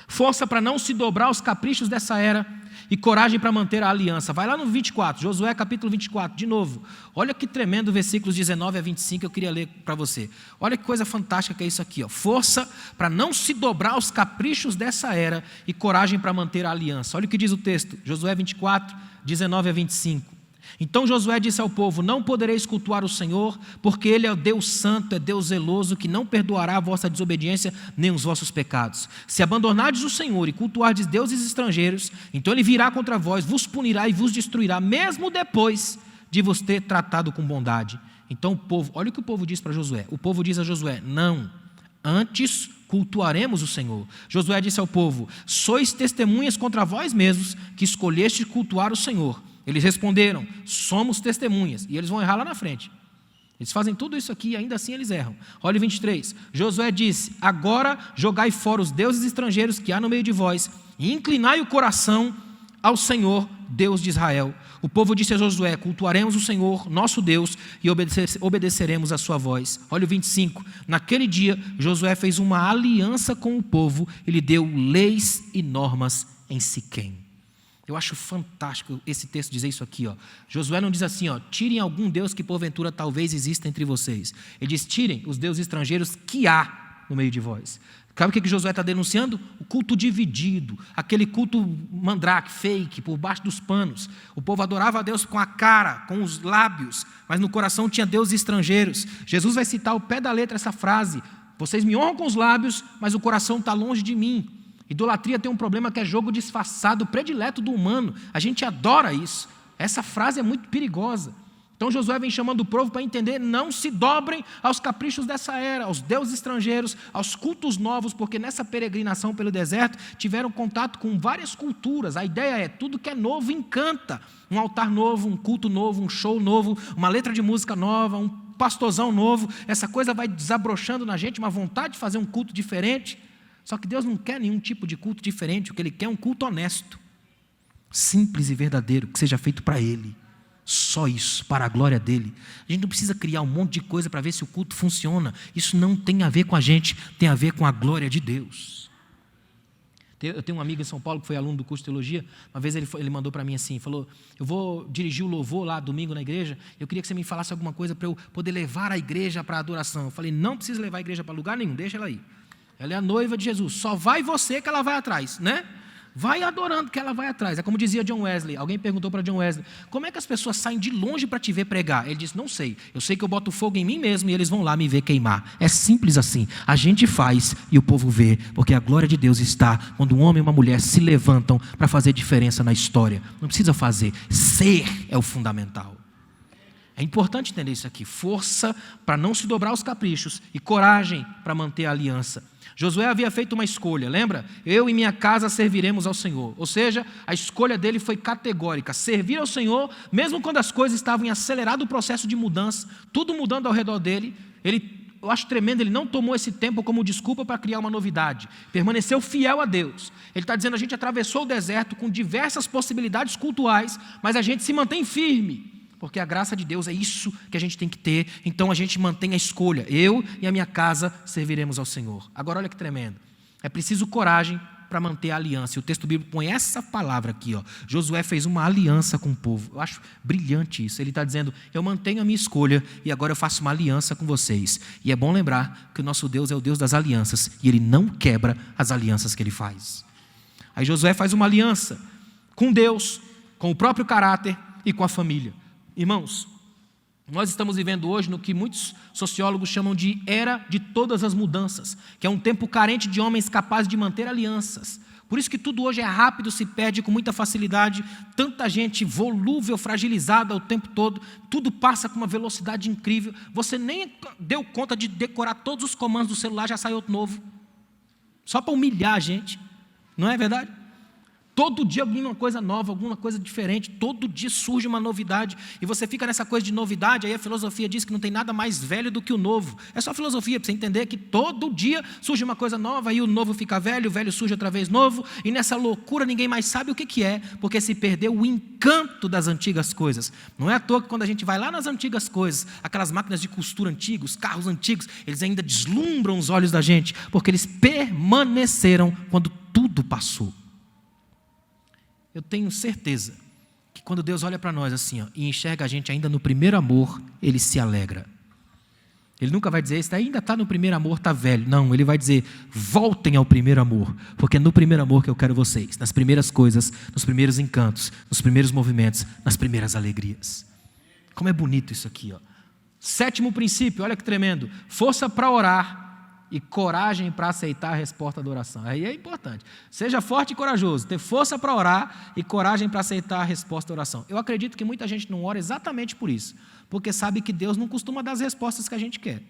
força para não se dobrar aos caprichos dessa era e coragem para manter a aliança. Vai lá no 24, Josué capítulo 24, de novo. Olha que tremendo, versículos 19 a 25, eu queria ler para você. Olha que coisa fantástica que é isso aqui. Ó. Força para não se dobrar aos caprichos dessa era e coragem para manter a aliança. Olha o que diz o texto, Josué 24, 19 a 25. Então Josué disse ao povo, não podereis cultuar o Senhor, porque Ele é o Deus santo, é Deus zeloso, que não perdoará a vossa desobediência, nem os vossos pecados. Se abandonardes o Senhor e cultuardes deuses estrangeiros, então Ele virá contra vós, vos punirá e vos destruirá, mesmo depois de vos ter tratado com bondade. Então o povo, olha o que o povo diz para Josué. O povo diz a Josué, não, antes cultuaremos o Senhor. Josué disse ao povo, sois testemunhas contra vós mesmos, que escolheste cultuar o Senhor. Eles responderam, somos testemunhas. E eles vão errar lá na frente. Eles fazem tudo isso aqui e ainda assim eles erram. Olha o 23. Josué disse, agora jogai fora os deuses estrangeiros que há no meio de vós e inclinai o coração ao Senhor, Deus de Israel. O povo disse a Josué, cultuaremos o Senhor, nosso Deus, e obedeceremos a sua voz. Olha o 25. Naquele dia, Josué fez uma aliança com o povo e lhe deu leis e normas em Siquém. Eu acho fantástico esse texto dizer isso aqui. Ó. Josué não diz assim, ó, tirem algum Deus que porventura talvez exista entre vocês. Ele diz, tirem os deuses estrangeiros que há no meio de vós. Sabe o que Josué está denunciando? O culto dividido, aquele culto mandrake, fake, por baixo dos panos. O povo adorava a Deus com a cara, com os lábios, mas no coração tinha deuses estrangeiros. Jesus vai citar ao pé da letra essa frase, vocês me honram com os lábios, mas o coração está longe de mim. Idolatria tem um problema que é jogo disfarçado, predileto do humano. A gente adora isso. Essa frase é muito perigosa. Então Josué vem chamando o povo para entender, não se dobrem aos caprichos dessa era, aos deuses estrangeiros, aos cultos novos, porque nessa peregrinação pelo deserto tiveram contato com várias culturas. A ideia é, tudo que é novo encanta. Um altar novo, um culto novo, um show novo, uma letra de música nova, um pastorzão novo. Essa coisa vai desabrochando na gente, uma vontade de fazer um culto diferente. Só que Deus não quer nenhum tipo de culto diferente, o que Ele quer é um culto honesto, simples e verdadeiro, que seja feito para Ele, só isso, para a glória dEle. A gente não precisa criar um monte de coisa para ver se o culto funciona, isso não tem a ver com a gente, tem a ver com a glória de Deus. Eu tenho um amigo em São Paulo que foi aluno do curso de teologia. Uma vez ele mandou para mim assim, falou: eu vou dirigir o louvor lá domingo na igreja, eu queria que você me falasse alguma coisa para eu poder levar a igreja para a adoração. Eu falei: não precisa levar a igreja para lugar nenhum, deixa ela aí. Ela é a noiva de Jesus, só vai você que ela vai atrás, né? Vai adorando que ela vai atrás. É como dizia John Wesley. Alguém perguntou para John Wesley: como é que as pessoas saem de longe para te ver pregar? Ele disse: não sei, eu sei que eu boto fogo em mim mesmo e eles vão lá me ver queimar. É simples assim, a gente faz e o povo vê, porque a glória de Deus está quando um homem e uma mulher se levantam para fazer diferença na história. Não precisa fazer, ser é o fundamental. É importante entender isso aqui: força para não se dobrar aos caprichos e coragem para manter a aliança. Josué havia feito uma escolha, lembra? Eu e minha casa serviremos ao Senhor. Ou seja, a escolha dele foi categórica: servir ao Senhor, mesmo quando as coisas estavam em acelerado processo de mudança, tudo mudando ao redor dele. Eu acho tremendo, ele não tomou esse tempo como desculpa para criar uma novidade, permaneceu fiel a Deus. Ele está dizendo: a gente atravessou o deserto com diversas possibilidades cultuais, mas a gente se mantém firme, porque a graça de Deus é isso que a gente tem que ter. Então a gente mantém a escolha: eu e a minha casa serviremos ao Senhor. Agora olha que tremendo, é preciso coragem para manter a aliança. E o texto bíblico põe essa palavra aqui, ó. Josué fez uma aliança com o povo. Eu acho brilhante isso. Ele está dizendo: eu mantenho a minha escolha e agora eu faço uma aliança com vocês. E é bom lembrar que o nosso Deus é o Deus das alianças e Ele não quebra as alianças que Ele faz. Aí Josué faz uma aliança com Deus, com o próprio caráter e com a família. Irmãos, nós estamos vivendo hoje no que muitos sociólogos chamam de era de todas as mudanças, que é um tempo carente de homens capazes de manter alianças. Por isso que tudo hoje é rápido, se perde com muita facilidade, tanta gente volúvel, fragilizada o tempo todo, tudo passa com uma velocidade incrível, você nem deu conta de decorar todos os comandos do celular, já saiu outro novo, só para humilhar a gente, não é verdade? Todo dia alguma coisa nova, alguma coisa diferente, todo dia surge uma novidade, e você fica nessa coisa de novidade. Aí a filosofia diz que não tem nada mais velho do que o novo. É só filosofia para você entender que todo dia surge uma coisa nova, aí o novo fica velho, o velho surge outra vez novo, e nessa loucura ninguém mais sabe o que é, porque se perdeu o encanto das antigas coisas. Não é à toa que quando a gente vai lá nas antigas coisas, aquelas máquinas de costura antigos, carros antigos, eles ainda deslumbram os olhos da gente, porque eles permaneceram quando tudo passou. Eu tenho certeza que quando Deus olha para nós assim, ó, e enxerga a gente ainda no primeiro amor, Ele se alegra. Ele nunca vai dizer: esse ainda está no primeiro amor, está velho. Não, Ele vai dizer: voltem ao primeiro amor, porque é no primeiro amor que eu quero vocês, nas primeiras coisas, nos primeiros encantos, nos primeiros movimentos, nas primeiras alegrias. Como é bonito isso aqui, ó. 7º princípio, olha que tremendo: força para orar e coragem para aceitar a resposta da oração. Aí é importante. Seja forte e corajoso, ter força para orar e coragem para aceitar a resposta da oração. Eu acredito que muita gente não ora exatamente por isso, porque sabe que Deus não costuma dar as respostas que a gente quer.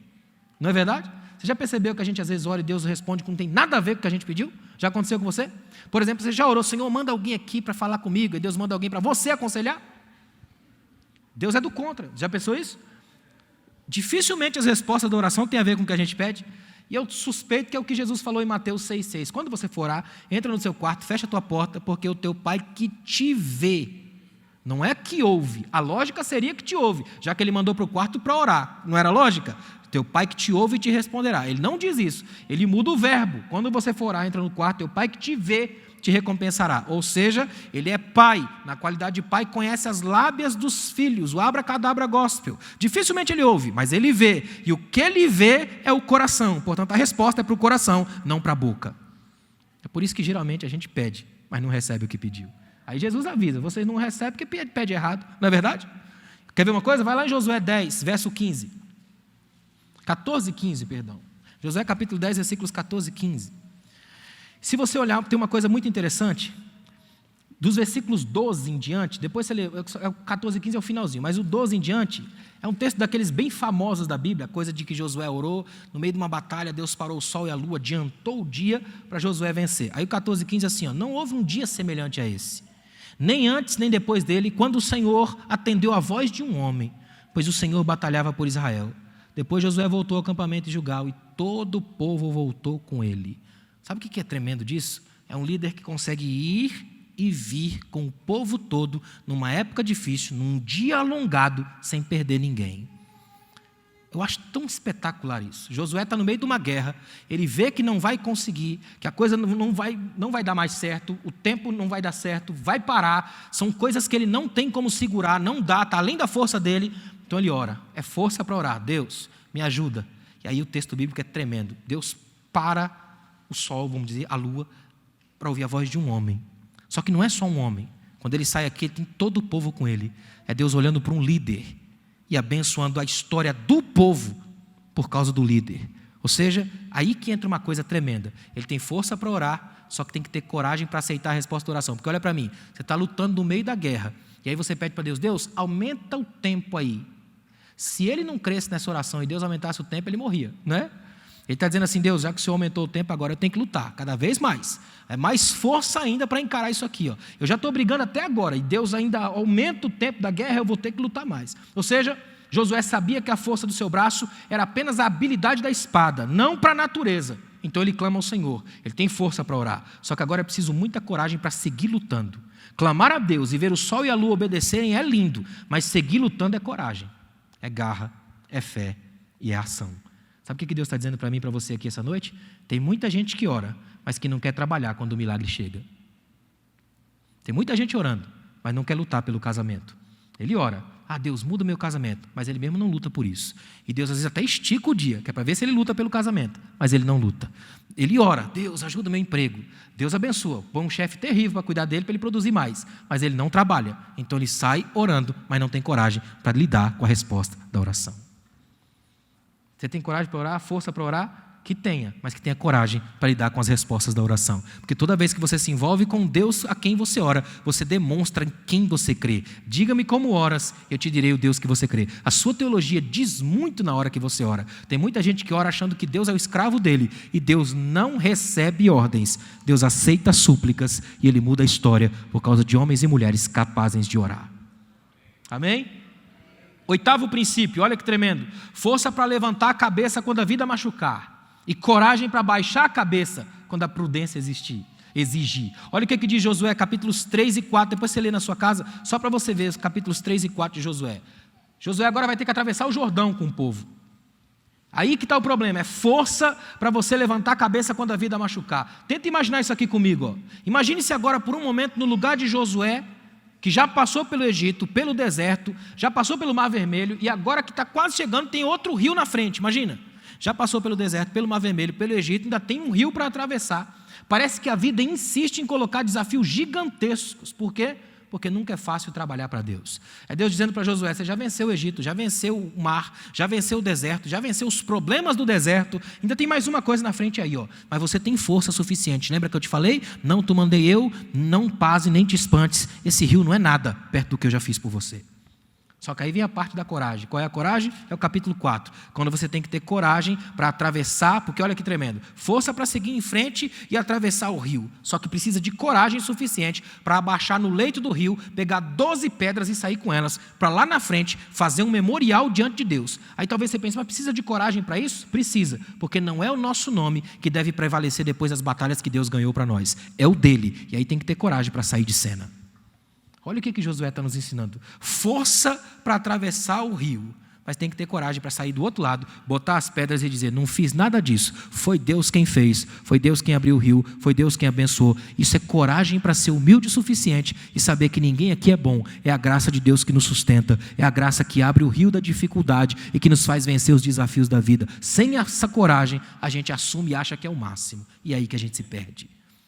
Não é verdade? Você já percebeu que a gente às vezes ora e Deus responde que não tem nada a ver com o que a gente pediu? Já aconteceu com você? Por exemplo, você já orou: Senhor, manda alguém aqui para falar comigo, e Deus manda alguém para você aconselhar? Deus é do contra. Já pensou isso? Dificilmente as respostas da oração têm a ver com o que a gente pede. E eu suspeito que é o que Jesus falou em Mateus 6,6. Quando você for orar, entra no seu quarto, fecha a tua porta, porque o teu Pai que te vê, não é que ouve, a lógica seria que te ouve, já que Ele mandou para o quarto para orar, não era lógica? Teu Pai que te ouve te responderá. Ele não diz isso, Ele muda o verbo. Quando você for orar, entra no quarto, teu Pai que te vê te recompensará. Ou seja, Ele é Pai, na qualidade de Pai, conhece as lábias dos filhos, o abracadabra gospel. Dificilmente Ele ouve, mas Ele vê, e o que Ele vê é o coração. Portanto, a resposta é para o coração, não para a boca. É por isso que geralmente a gente pede, mas não recebe o que pediu. Aí Jesus avisa: vocês não recebem porque pede errado, não é verdade? Quer ver uma coisa? Vai lá em Josué 10, verso 15. 14 e 15, perdão. Josué capítulo 10, versículos 14 e 15. Se você olhar, tem uma coisa muito interessante. Dos versículos 12 em diante, depois você lê, o 14 e 15 é o finalzinho, mas o 12 em diante é um texto daqueles bem famosos da Bíblia, a coisa de que Josué orou, no meio de uma batalha, Deus parou o sol e a lua, adiantou o dia para Josué vencer. Aí o 14 e 15 é assim, ó: não houve um dia semelhante a esse, nem antes nem depois dele, quando o Senhor atendeu a voz de um homem, pois o Senhor batalhava por Israel. Depois Josué voltou ao acampamento de Gilgal e todo o povo voltou com ele. Sabe o que é tremendo disso? É um líder que consegue ir e vir com o povo todo, numa época difícil, num dia alongado, sem perder ninguém. Eu acho tão espetacular isso. Josué está no meio de uma guerra, ele vê que não vai conseguir, que a coisa não vai dar mais certo, o tempo não vai dar certo, vai parar, são coisas que ele não tem como segurar, não dá, está além da força dele. Então ele ora, é força para orar, Deus, me ajuda. E aí o texto bíblico é tremendo, Deus para o sol, vamos dizer, a lua, para ouvir a voz de um homem. Só que não é só um homem, quando ele sai aqui, ele tem todo o povo com ele, é Deus olhando para um líder, e abençoando a história do povo por causa do líder. Ou seja, aí que entra uma coisa tremenda. Ele tem força para orar, só que tem que ter coragem para aceitar a resposta da oração. Porque olha para mim, você está lutando no meio da guerra, e aí você pede para Deus, Deus, aumenta o tempo aí. Se ele não cresce nessa oração e Deus aumentasse o tempo, ele morria, não é? Ele está dizendo assim, Deus, já que o Senhor aumentou o tempo, agora eu tenho que lutar, cada vez mais. É mais força ainda para encarar isso aqui. Ó. Eu já estou brigando até agora, e Deus ainda aumenta o tempo da guerra, eu vou ter que lutar mais. Ou seja, Josué sabia que a força do seu braço era apenas a habilidade da espada, não para a natureza. Então ele clama ao Senhor, ele tem força para orar. Só que agora é preciso muita coragem para seguir lutando. Clamar a Deus e ver o sol e a lua obedecerem é lindo, mas seguir lutando é coragem, é garra, é fé e é ação. Sabe o que Deus está dizendo para mim e para você aqui essa noite? Tem muita gente que ora, mas que não quer trabalhar quando o milagre chega. Tem muita gente orando, mas não quer lutar pelo casamento. Ele ora, Deus, muda o meu casamento, mas ele mesmo não luta por isso. E Deus às vezes até estica o dia, que é para ver se ele luta pelo casamento, mas ele não luta. Ele ora, Deus, ajuda o meu emprego. Deus abençoa, põe um chefe terrível para cuidar dele, para ele produzir mais, mas ele não trabalha. Então ele sai orando, mas não tem coragem para lidar com a resposta da oração. Você tem coragem para orar, força para orar? Que tenha, mas que tenha coragem para lidar com as respostas da oração. Porque toda vez que você se envolve com Deus a quem você ora, você demonstra em quem você crê. Diga-me como oras, eu te direi o Deus que você crê. A sua teologia diz muito na hora que você ora. Tem muita gente que ora achando que Deus é o escravo dele, e Deus não recebe ordens. Deus aceita súplicas e ele muda a história por causa de homens e mulheres capazes de orar. Amém? 8º princípio, olha que tremendo. Força para levantar a cabeça quando a vida machucar. E coragem para baixar a cabeça quando a prudência exigir. Olha o que diz Josué, capítulos 3 e 4. Depois você lê na sua casa, só para você ver os capítulos 3 e 4 de Josué. Josué agora vai ter que atravessar o Jordão com o povo. Aí que está o problema, é força para você levantar a cabeça quando a vida machucar. Tenta imaginar isso aqui comigo. Ó. Imagine-se agora por um momento no lugar de Josué, que já passou pelo Egito, pelo deserto, já passou pelo Mar Vermelho, e agora que está quase chegando tem outro rio na frente, imagina. Já passou pelo deserto, pelo Mar Vermelho, pelo Egito, ainda tem um rio para atravessar. Parece que a vida insiste em colocar desafios gigantescos. Por quê? Porque nunca é fácil trabalhar para Deus. É Deus dizendo para Josué, você já venceu o Egito, já venceu o mar, já venceu o deserto, já venceu os problemas do deserto, ainda tem mais uma coisa na frente aí, ó. Mas você tem força suficiente. Lembra que eu te falei? Não te mandei eu, não pase nem te espantes. Esse rio não é nada perto do que eu já fiz por você. Só que aí vem a parte da coragem. Qual é a coragem? É o capítulo 4. Quando você tem que ter coragem para atravessar, porque olha que tremendo. Força para seguir em frente e atravessar o rio. Só que precisa de coragem suficiente para abaixar no leito do rio, pegar 12 pedras e sair com elas, para lá na frente fazer um memorial diante de Deus. Aí talvez você pense, mas precisa de coragem para isso? Precisa, porque não é o nosso nome que deve prevalecer depois das batalhas que Deus ganhou para nós. É o dele. E aí tem que ter coragem para sair de cena. Olha o que Josué está nos ensinando. Força para atravessar o rio, mas tem que ter coragem para sair do outro lado, botar as pedras e dizer, não fiz nada disso, foi Deus quem fez, foi Deus quem abriu o rio, foi Deus quem abençoou. Isso é coragem para ser humilde o suficiente e saber que ninguém aqui é bom, é a graça de Deus que nos sustenta, é a graça que abre o rio da dificuldade e que nos faz vencer os desafios da vida. Sem essa coragem, a gente assume e acha que é o máximo, e é aí que a gente se perde.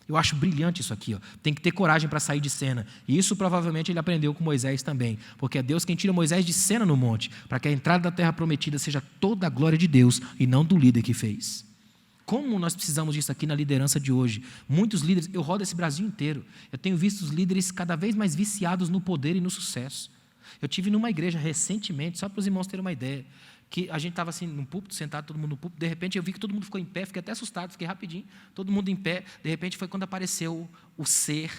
Eu acho brilhante isso aqui. Ó. Tem que ter coragem para sair de cena. E isso provavelmente ele aprendeu com Moisés também. Porque é Deus quem tira Moisés de cena no monte, para que a entrada da terra prometida seja toda a glória de Deus e não do líder que fez. Como nós precisamos disso aqui na liderança de hoje? Muitos líderes, eu rodo esse Brasil inteiro. Eu tenho visto os líderes cada vez mais viciados no poder e no sucesso. Eu tive numa igreja recentemente, só para os irmãos terem uma ideia, que a gente estava assim no púlpito, sentado todo mundo no púlpito, de repente eu vi que todo mundo ficou em pé, fiquei até assustado, fiquei rapidinho, todo mundo em pé, de repente foi quando apareceu o Ser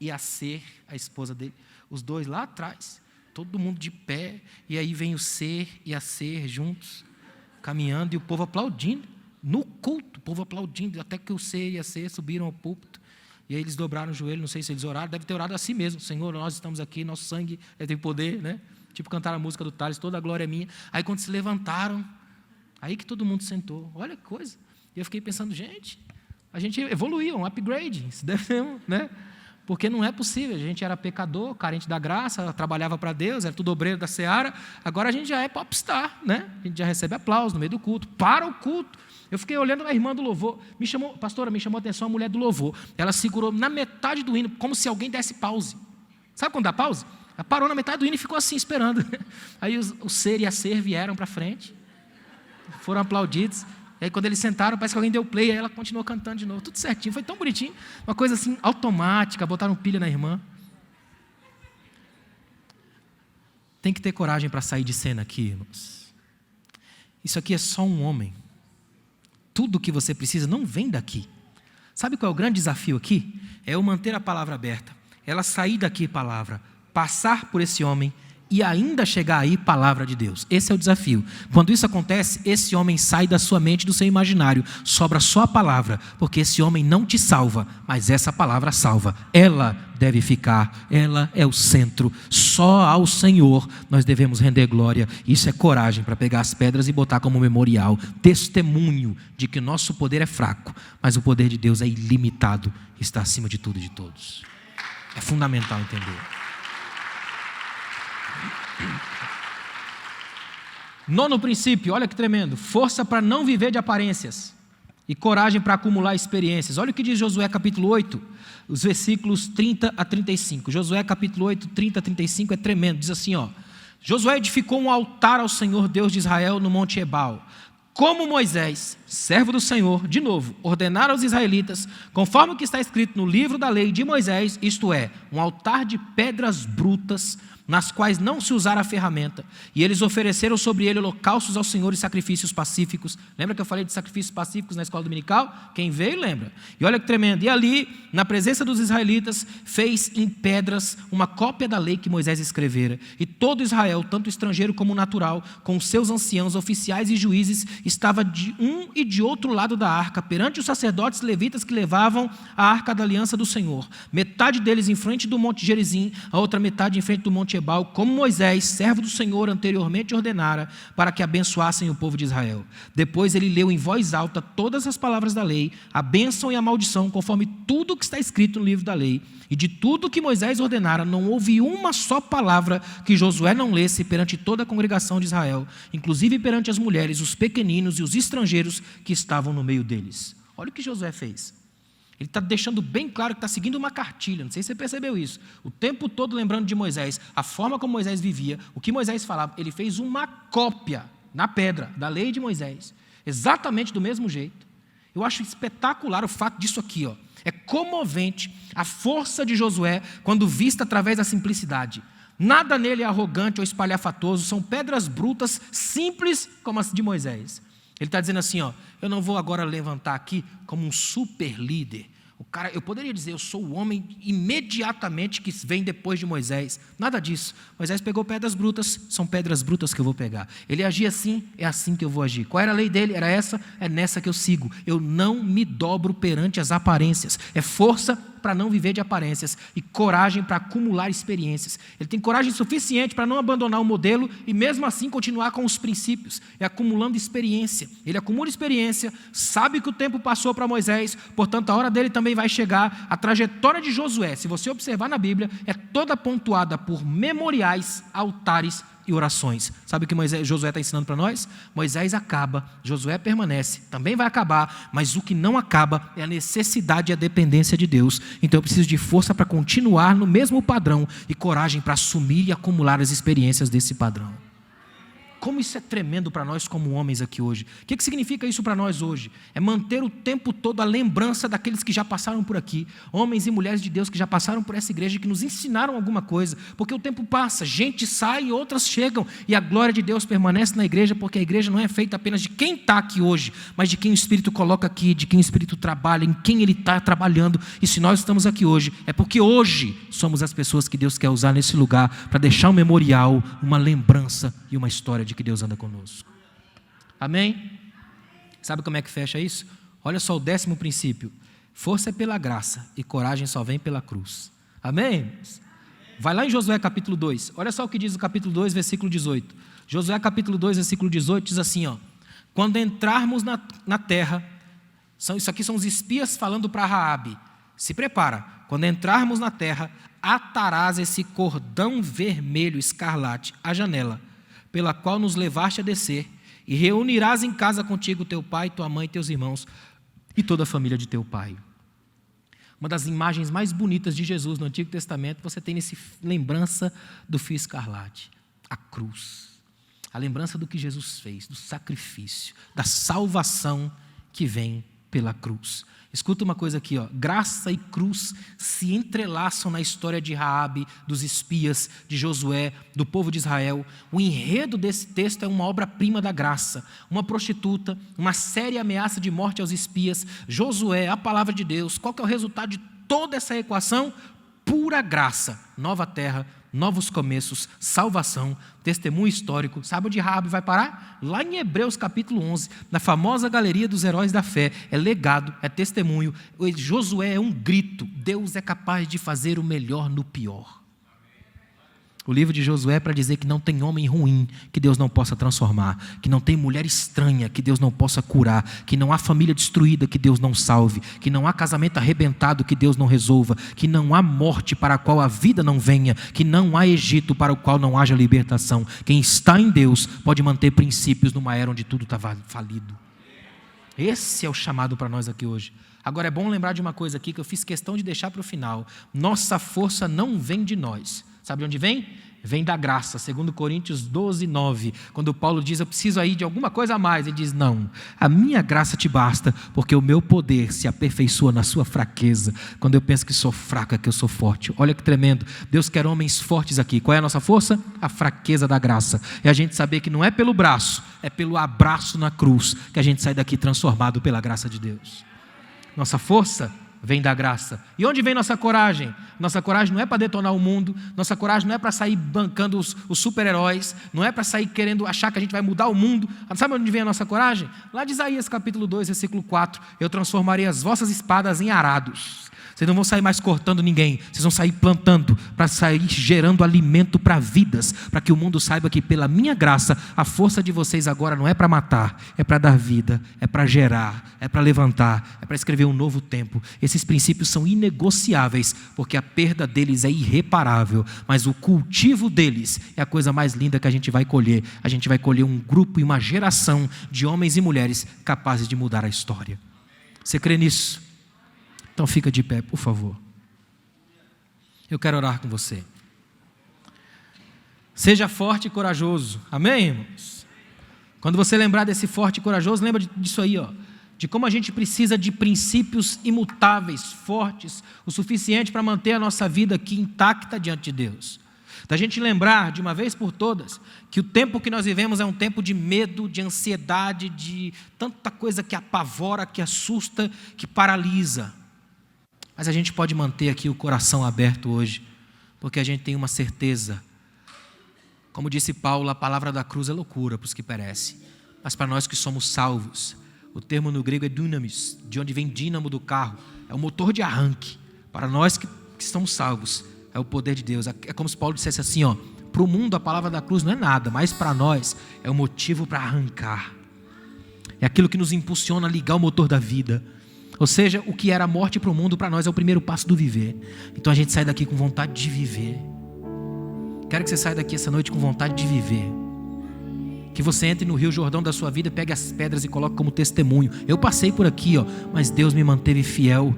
e a Ser, a esposa dele, os dois lá atrás, todo mundo de pé, e aí vem o Ser e a Ser juntos, caminhando, e o povo aplaudindo, no culto, o povo aplaudindo, até que o Ser e a Ser subiram ao púlpito, e aí eles dobraram o joelho, não sei se eles oraram, deve ter orado a si mesmo, Senhor, nós estamos aqui, nosso sangue tem poder, né? Tipo cantar a música do Thales, toda a glória é minha. Aí quando se levantaram, Aí que todo mundo sentou. Olha que coisa. E eu fiquei pensando, gente, a gente evoluiu, um upgrade. Isso deve ser, né? Porque não é possível. A gente era pecador, carente da graça, trabalhava para Deus, era tudo obreiro da seara. Agora a gente já é popstar, né? A gente já recebe aplauso no meio do culto. Para o culto. Eu fiquei olhando a irmã do louvor. Pastora, me chamou a atenção a mulher do louvor. Ela segurou na metade do hino, como se alguém desse pause. Sabe quando dá pause? Ela parou na metade do hino e ficou assim, esperando. Aí o ser e a ser vieram para frente. Foram aplaudidos. E aí quando eles sentaram, parece que alguém deu play, aí ela continuou cantando de novo. Tudo certinho, foi tão bonitinho. Uma coisa assim, automática, botaram pilha na irmã. Tem que ter coragem para sair de cena aqui, irmãos. Isso aqui é só um homem. Tudo que você precisa não vem daqui. Sabe qual é o grande desafio aqui? É eu manter a palavra aberta. Ela sair daqui, palavra, passar por esse homem e ainda chegar aí, palavra de Deus. Esse é o desafio. Quando isso acontece, esse homem sai da sua mente, do seu imaginário. Sobra só a palavra, porque esse homem não te salva, mas essa palavra salva. Ela deve ficar, ela é o centro. Só ao Senhor nós devemos render glória. Isso é coragem para pegar as pedras e botar como memorial. Testemunho de que nosso poder é fraco, mas o poder de Deus é ilimitado. Está acima de tudo e de todos. É fundamental entender. Nono princípio, olha que tremendo. Força para não viver de aparências e coragem para acumular experiências. Olha o que diz Josué capítulo 8, os versículos 30 a 35. Josué capítulo 8, 30 a 35 é tremendo. Diz assim, ó: Josué edificou um altar ao Senhor Deus de Israel no monte Ebal, como Moisés, servo do Senhor, de novo, ordenara aos israelitas, conforme o que está escrito no livro da lei de Moisés, isto é, um altar de pedras brutas, nas quais não se usara a ferramenta, e eles ofereceram sobre ele holocaustos ao Senhor e sacrifícios pacíficos. Lembra que eu falei de sacrifícios pacíficos na escola dominical? Quem veio lembra. E olha que tremendo, e ali, na presença dos israelitas, fez em pedras uma cópia da lei que Moisés escrevera, e todo Israel, tanto estrangeiro como natural, com os seus anciãos, oficiais e juízes, estava de um e de outro lado da arca, perante os sacerdotes levitas que levavam a arca da aliança do Senhor, metade deles em frente do monte Gerizim, a outra metade em frente do monte Ebal, como Moisés, servo do Senhor, anteriormente ordenara, para que abençoassem o povo de Israel. Depois ele leu em voz alta todas as palavras da lei, a bênção e a maldição, conforme tudo o que está escrito no livro da lei. E de tudo que Moisés ordenara, não houve uma só palavra que Josué não lesse perante toda a congregação de Israel, inclusive perante as mulheres, os pequeninos e os estrangeiros que estavam no meio deles. Olha o que Josué fez. Ele está deixando bem claro que está seguindo uma cartilha. Não sei se você percebeu isso. O tempo todo lembrando de Moisés, a forma como Moisés vivia, o que Moisés falava. Ele fez uma cópia na pedra da lei de Moisés, exatamente do mesmo jeito. Eu acho espetacular o fato disso aqui, ó. É comovente a força de Josué quando vista através da simplicidade. Nada nele é arrogante ou espalhafatoso, são pedras brutas, simples como as de Moisés. Ele está dizendo assim, ó, eu não vou agora levantar aqui como um super líder. O cara, eu poderia dizer, eu sou o homem imediatamente que vem depois de Moisés. Nada disso. Moisés pegou pedras brutas, são pedras brutas que eu vou pegar. Ele agia assim, é assim que eu vou agir. Qual era a lei dele? Era essa, é nessa que eu sigo. Eu não me dobro perante as aparências. É força para não viver de aparências e coragem para acumular experiências. Ele tem coragem suficiente para não abandonar o modelo e mesmo assim continuar com os princípios. É acumulando experiência. Ele acumula experiência, sabe que o tempo passou para Moisés, portanto a hora dele também vai chegar. A trajetória de Josué, se você observar na Bíblia, é toda pontuada por memoriais, altares e orações. Sabe o que Josué está ensinando para nós? Moisés acaba, Josué permanece, também vai acabar, mas o que não acaba é a necessidade e a dependência de Deus. Então eu preciso de força para continuar no mesmo padrão e coragem para assumir e acumular as experiências desse padrão. Como isso é tremendo para nós como homens aqui hoje. O que significa isso para nós hoje? É manter o tempo todo a lembrança daqueles que já passaram por aqui. Homens e mulheres de Deus que já passaram por essa igreja, que nos ensinaram alguma coisa. Porque o tempo passa, gente sai e outras chegam. E a glória de Deus permanece na igreja, porque a igreja não é feita apenas de quem está aqui hoje, mas de quem o Espírito coloca aqui, de quem o Espírito trabalha, em quem Ele está trabalhando. E se nós estamos aqui hoje, é porque hoje somos as pessoas que Deus quer usar nesse lugar para deixar um memorial, uma lembrança e uma história de que Deus anda conosco. Amém? Sabe como é que fecha isso? Olha só o 10º princípio. Força é pela graça e coragem só vem pela cruz. Amém? Vai lá em Josué capítulo 2. Olha só o que diz o capítulo 2, versículo 18. Josué capítulo 2, versículo 18 diz assim, ó: Quando entrarmos na terra, isso aqui são os espias falando para Raabe, se prepara, quando entrarmos na terra, atarás esse cordão vermelho escarlate à janela, pela qual nos levaste a descer, e reunirás em casa contigo teu pai, tua mãe, teus irmãos e toda a família de teu pai. Uma das imagens mais bonitas de Jesus no Antigo Testamento, você tem nesse lembrança do fio escarlate, a cruz. A lembrança do que Jesus fez, do sacrifício, da salvação que vem pela cruz. Escuta uma coisa aqui, ó. Graça e cruz se entrelaçam na história de Raabe, dos espias, de Josué, do povo de Israel. O enredo desse texto é uma obra-prima da graça. Uma prostituta, uma séria ameaça de morte aos espias, Josué, a palavra de Deus. Qual que é o resultado de toda essa equação? Pura graça, nova terra, novos começos, salvação, testemunho histórico. Sabe onde Raabe vai parar? Lá em Hebreus capítulo 11, na famosa galeria dos heróis da fé. É legado, é testemunho. Josué é um grito. Deus é capaz de fazer o melhor no pior. O livro de Josué é para dizer que não tem homem ruim que Deus não possa transformar, que não tem mulher estranha que Deus não possa curar, que não há família destruída que Deus não salve, que não há casamento arrebentado que Deus não resolva, que não há morte para a qual a vida não venha, que não há Egito para o qual não haja libertação. Quem está em Deus pode manter princípios numa era onde tudo está falido. Esse é o chamado para nós aqui hoje. Agora é bom lembrar de uma coisa aqui que eu fiz questão de deixar para o final. Nossa força não vem de nós. Sabe de onde vem? Vem da graça, 2 Coríntios 12, 9. Quando Paulo diz, eu preciso aí de alguma coisa a mais, ele diz, não, a minha graça te basta, porque o meu poder se aperfeiçoa na sua fraqueza. Quando eu penso que sou fraco, é que eu sou forte. Olha que tremendo, Deus quer homens fortes aqui. Qual é a nossa força? A fraqueza da graça. É a gente saber que não é pelo braço, é pelo abraço na cruz, que a gente sai daqui transformado pela graça de Deus. Nossa força vem da graça. E onde vem nossa coragem? Nossa coragem não é para detonar o mundo, nossa coragem não é para sair bancando os super-heróis, não é para sair querendo achar que a gente vai mudar o mundo. Sabe onde vem a nossa coragem? Lá de Isaías capítulo 2, versículo 4, eu transformarei as vossas espadas em arados. Vocês não vão sair mais cortando ninguém, vocês vão sair plantando, para sair gerando alimento para vidas, para que o mundo saiba que pela minha graça, a força de vocês agora não é para matar, é para dar vida, é para gerar, é para levantar, é para escrever um novo tempo. Esses princípios são inegociáveis, porque a perda deles é irreparável, mas o cultivo deles é a coisa mais linda que a gente vai colher. A gente vai colher um grupo e uma geração de homens e mulheres capazes de mudar a história. Você crê nisso? Então fica de pé, por favor. Eu quero orar com você. Seja forte e corajoso. Amém, irmãos? Quando você lembrar desse forte e corajoso, lembra disso aí, ó. De como a gente precisa de princípios imutáveis, fortes, o suficiente para manter a nossa vida aqui intacta diante de Deus. Da gente lembrar, de uma vez por todas, que o tempo que nós vivemos é um tempo de medo, de ansiedade, de tanta coisa que apavora, que assusta, que paralisa. Mas a gente pode manter aqui o coração aberto hoje, porque a gente tem uma certeza. Como disse Paulo, a palavra da cruz é loucura para os que perecem, mas para nós que somos salvos, o termo no grego é dunamis, de onde vem dínamo do carro, é o motor de arranque. Para nós que estamos salvos, é o poder de Deus. É como se Paulo dissesse assim, ó, para o mundo a palavra da cruz não é nada, mas para nós é o motivo para arrancar. É aquilo que nos impulsiona a ligar o motor da vida. Ou seja, o que era morte para o mundo, para nós é o primeiro passo do viver. Então a gente sai daqui com vontade de viver. Quero que você saia daqui essa noite com vontade de viver. Que você entre no Rio Jordão da sua vida, pegue as pedras e coloque como testemunho. Eu passei por aqui, ó, mas Deus me manteve fiel.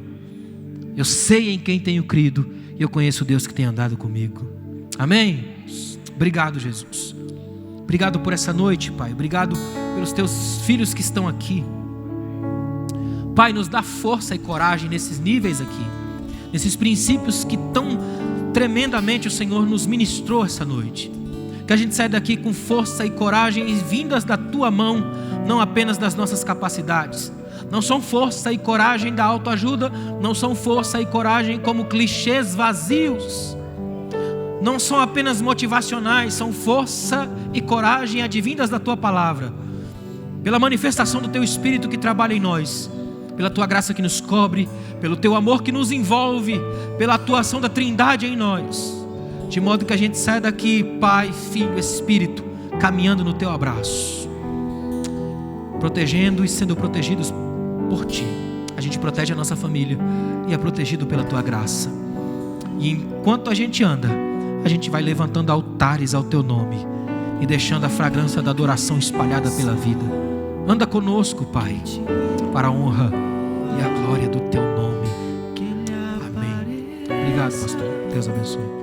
Eu sei em quem tenho crido e eu conheço o Deus que tem andado comigo. Amém? Obrigado, Jesus. Obrigado por essa noite, Pai. Obrigado pelos teus filhos que estão aqui. Pai, nos dá força e coragem nesses níveis aqui, nesses princípios que tão tremendamente o Senhor nos ministrou essa noite. Que a gente saia daqui com força e coragem vindas da Tua mão, não apenas das nossas capacidades. Não são força e coragem da autoajuda, não são força e coragem como clichês vazios. Não são apenas motivacionais, são força e coragem advindas da Tua palavra. Pela manifestação do Teu Espírito que trabalha em nós. Pela Tua graça que nos cobre, pelo Teu amor que nos envolve, pela atuação da Trindade em nós, de modo que a gente saia daqui, Pai, Filho, Espírito, caminhando no Teu abraço. protegendo e sendo protegidos por Ti. A gente protege a nossa família e é protegido pela Tua graça. E enquanto a gente anda, a gente vai levantando altares ao Teu nome e deixando a fragrância da adoração espalhada pela vida. Anda conosco, Pai, para a honra e a glória do Teu nome. Amém. Obrigado, pastor. Deus abençoe.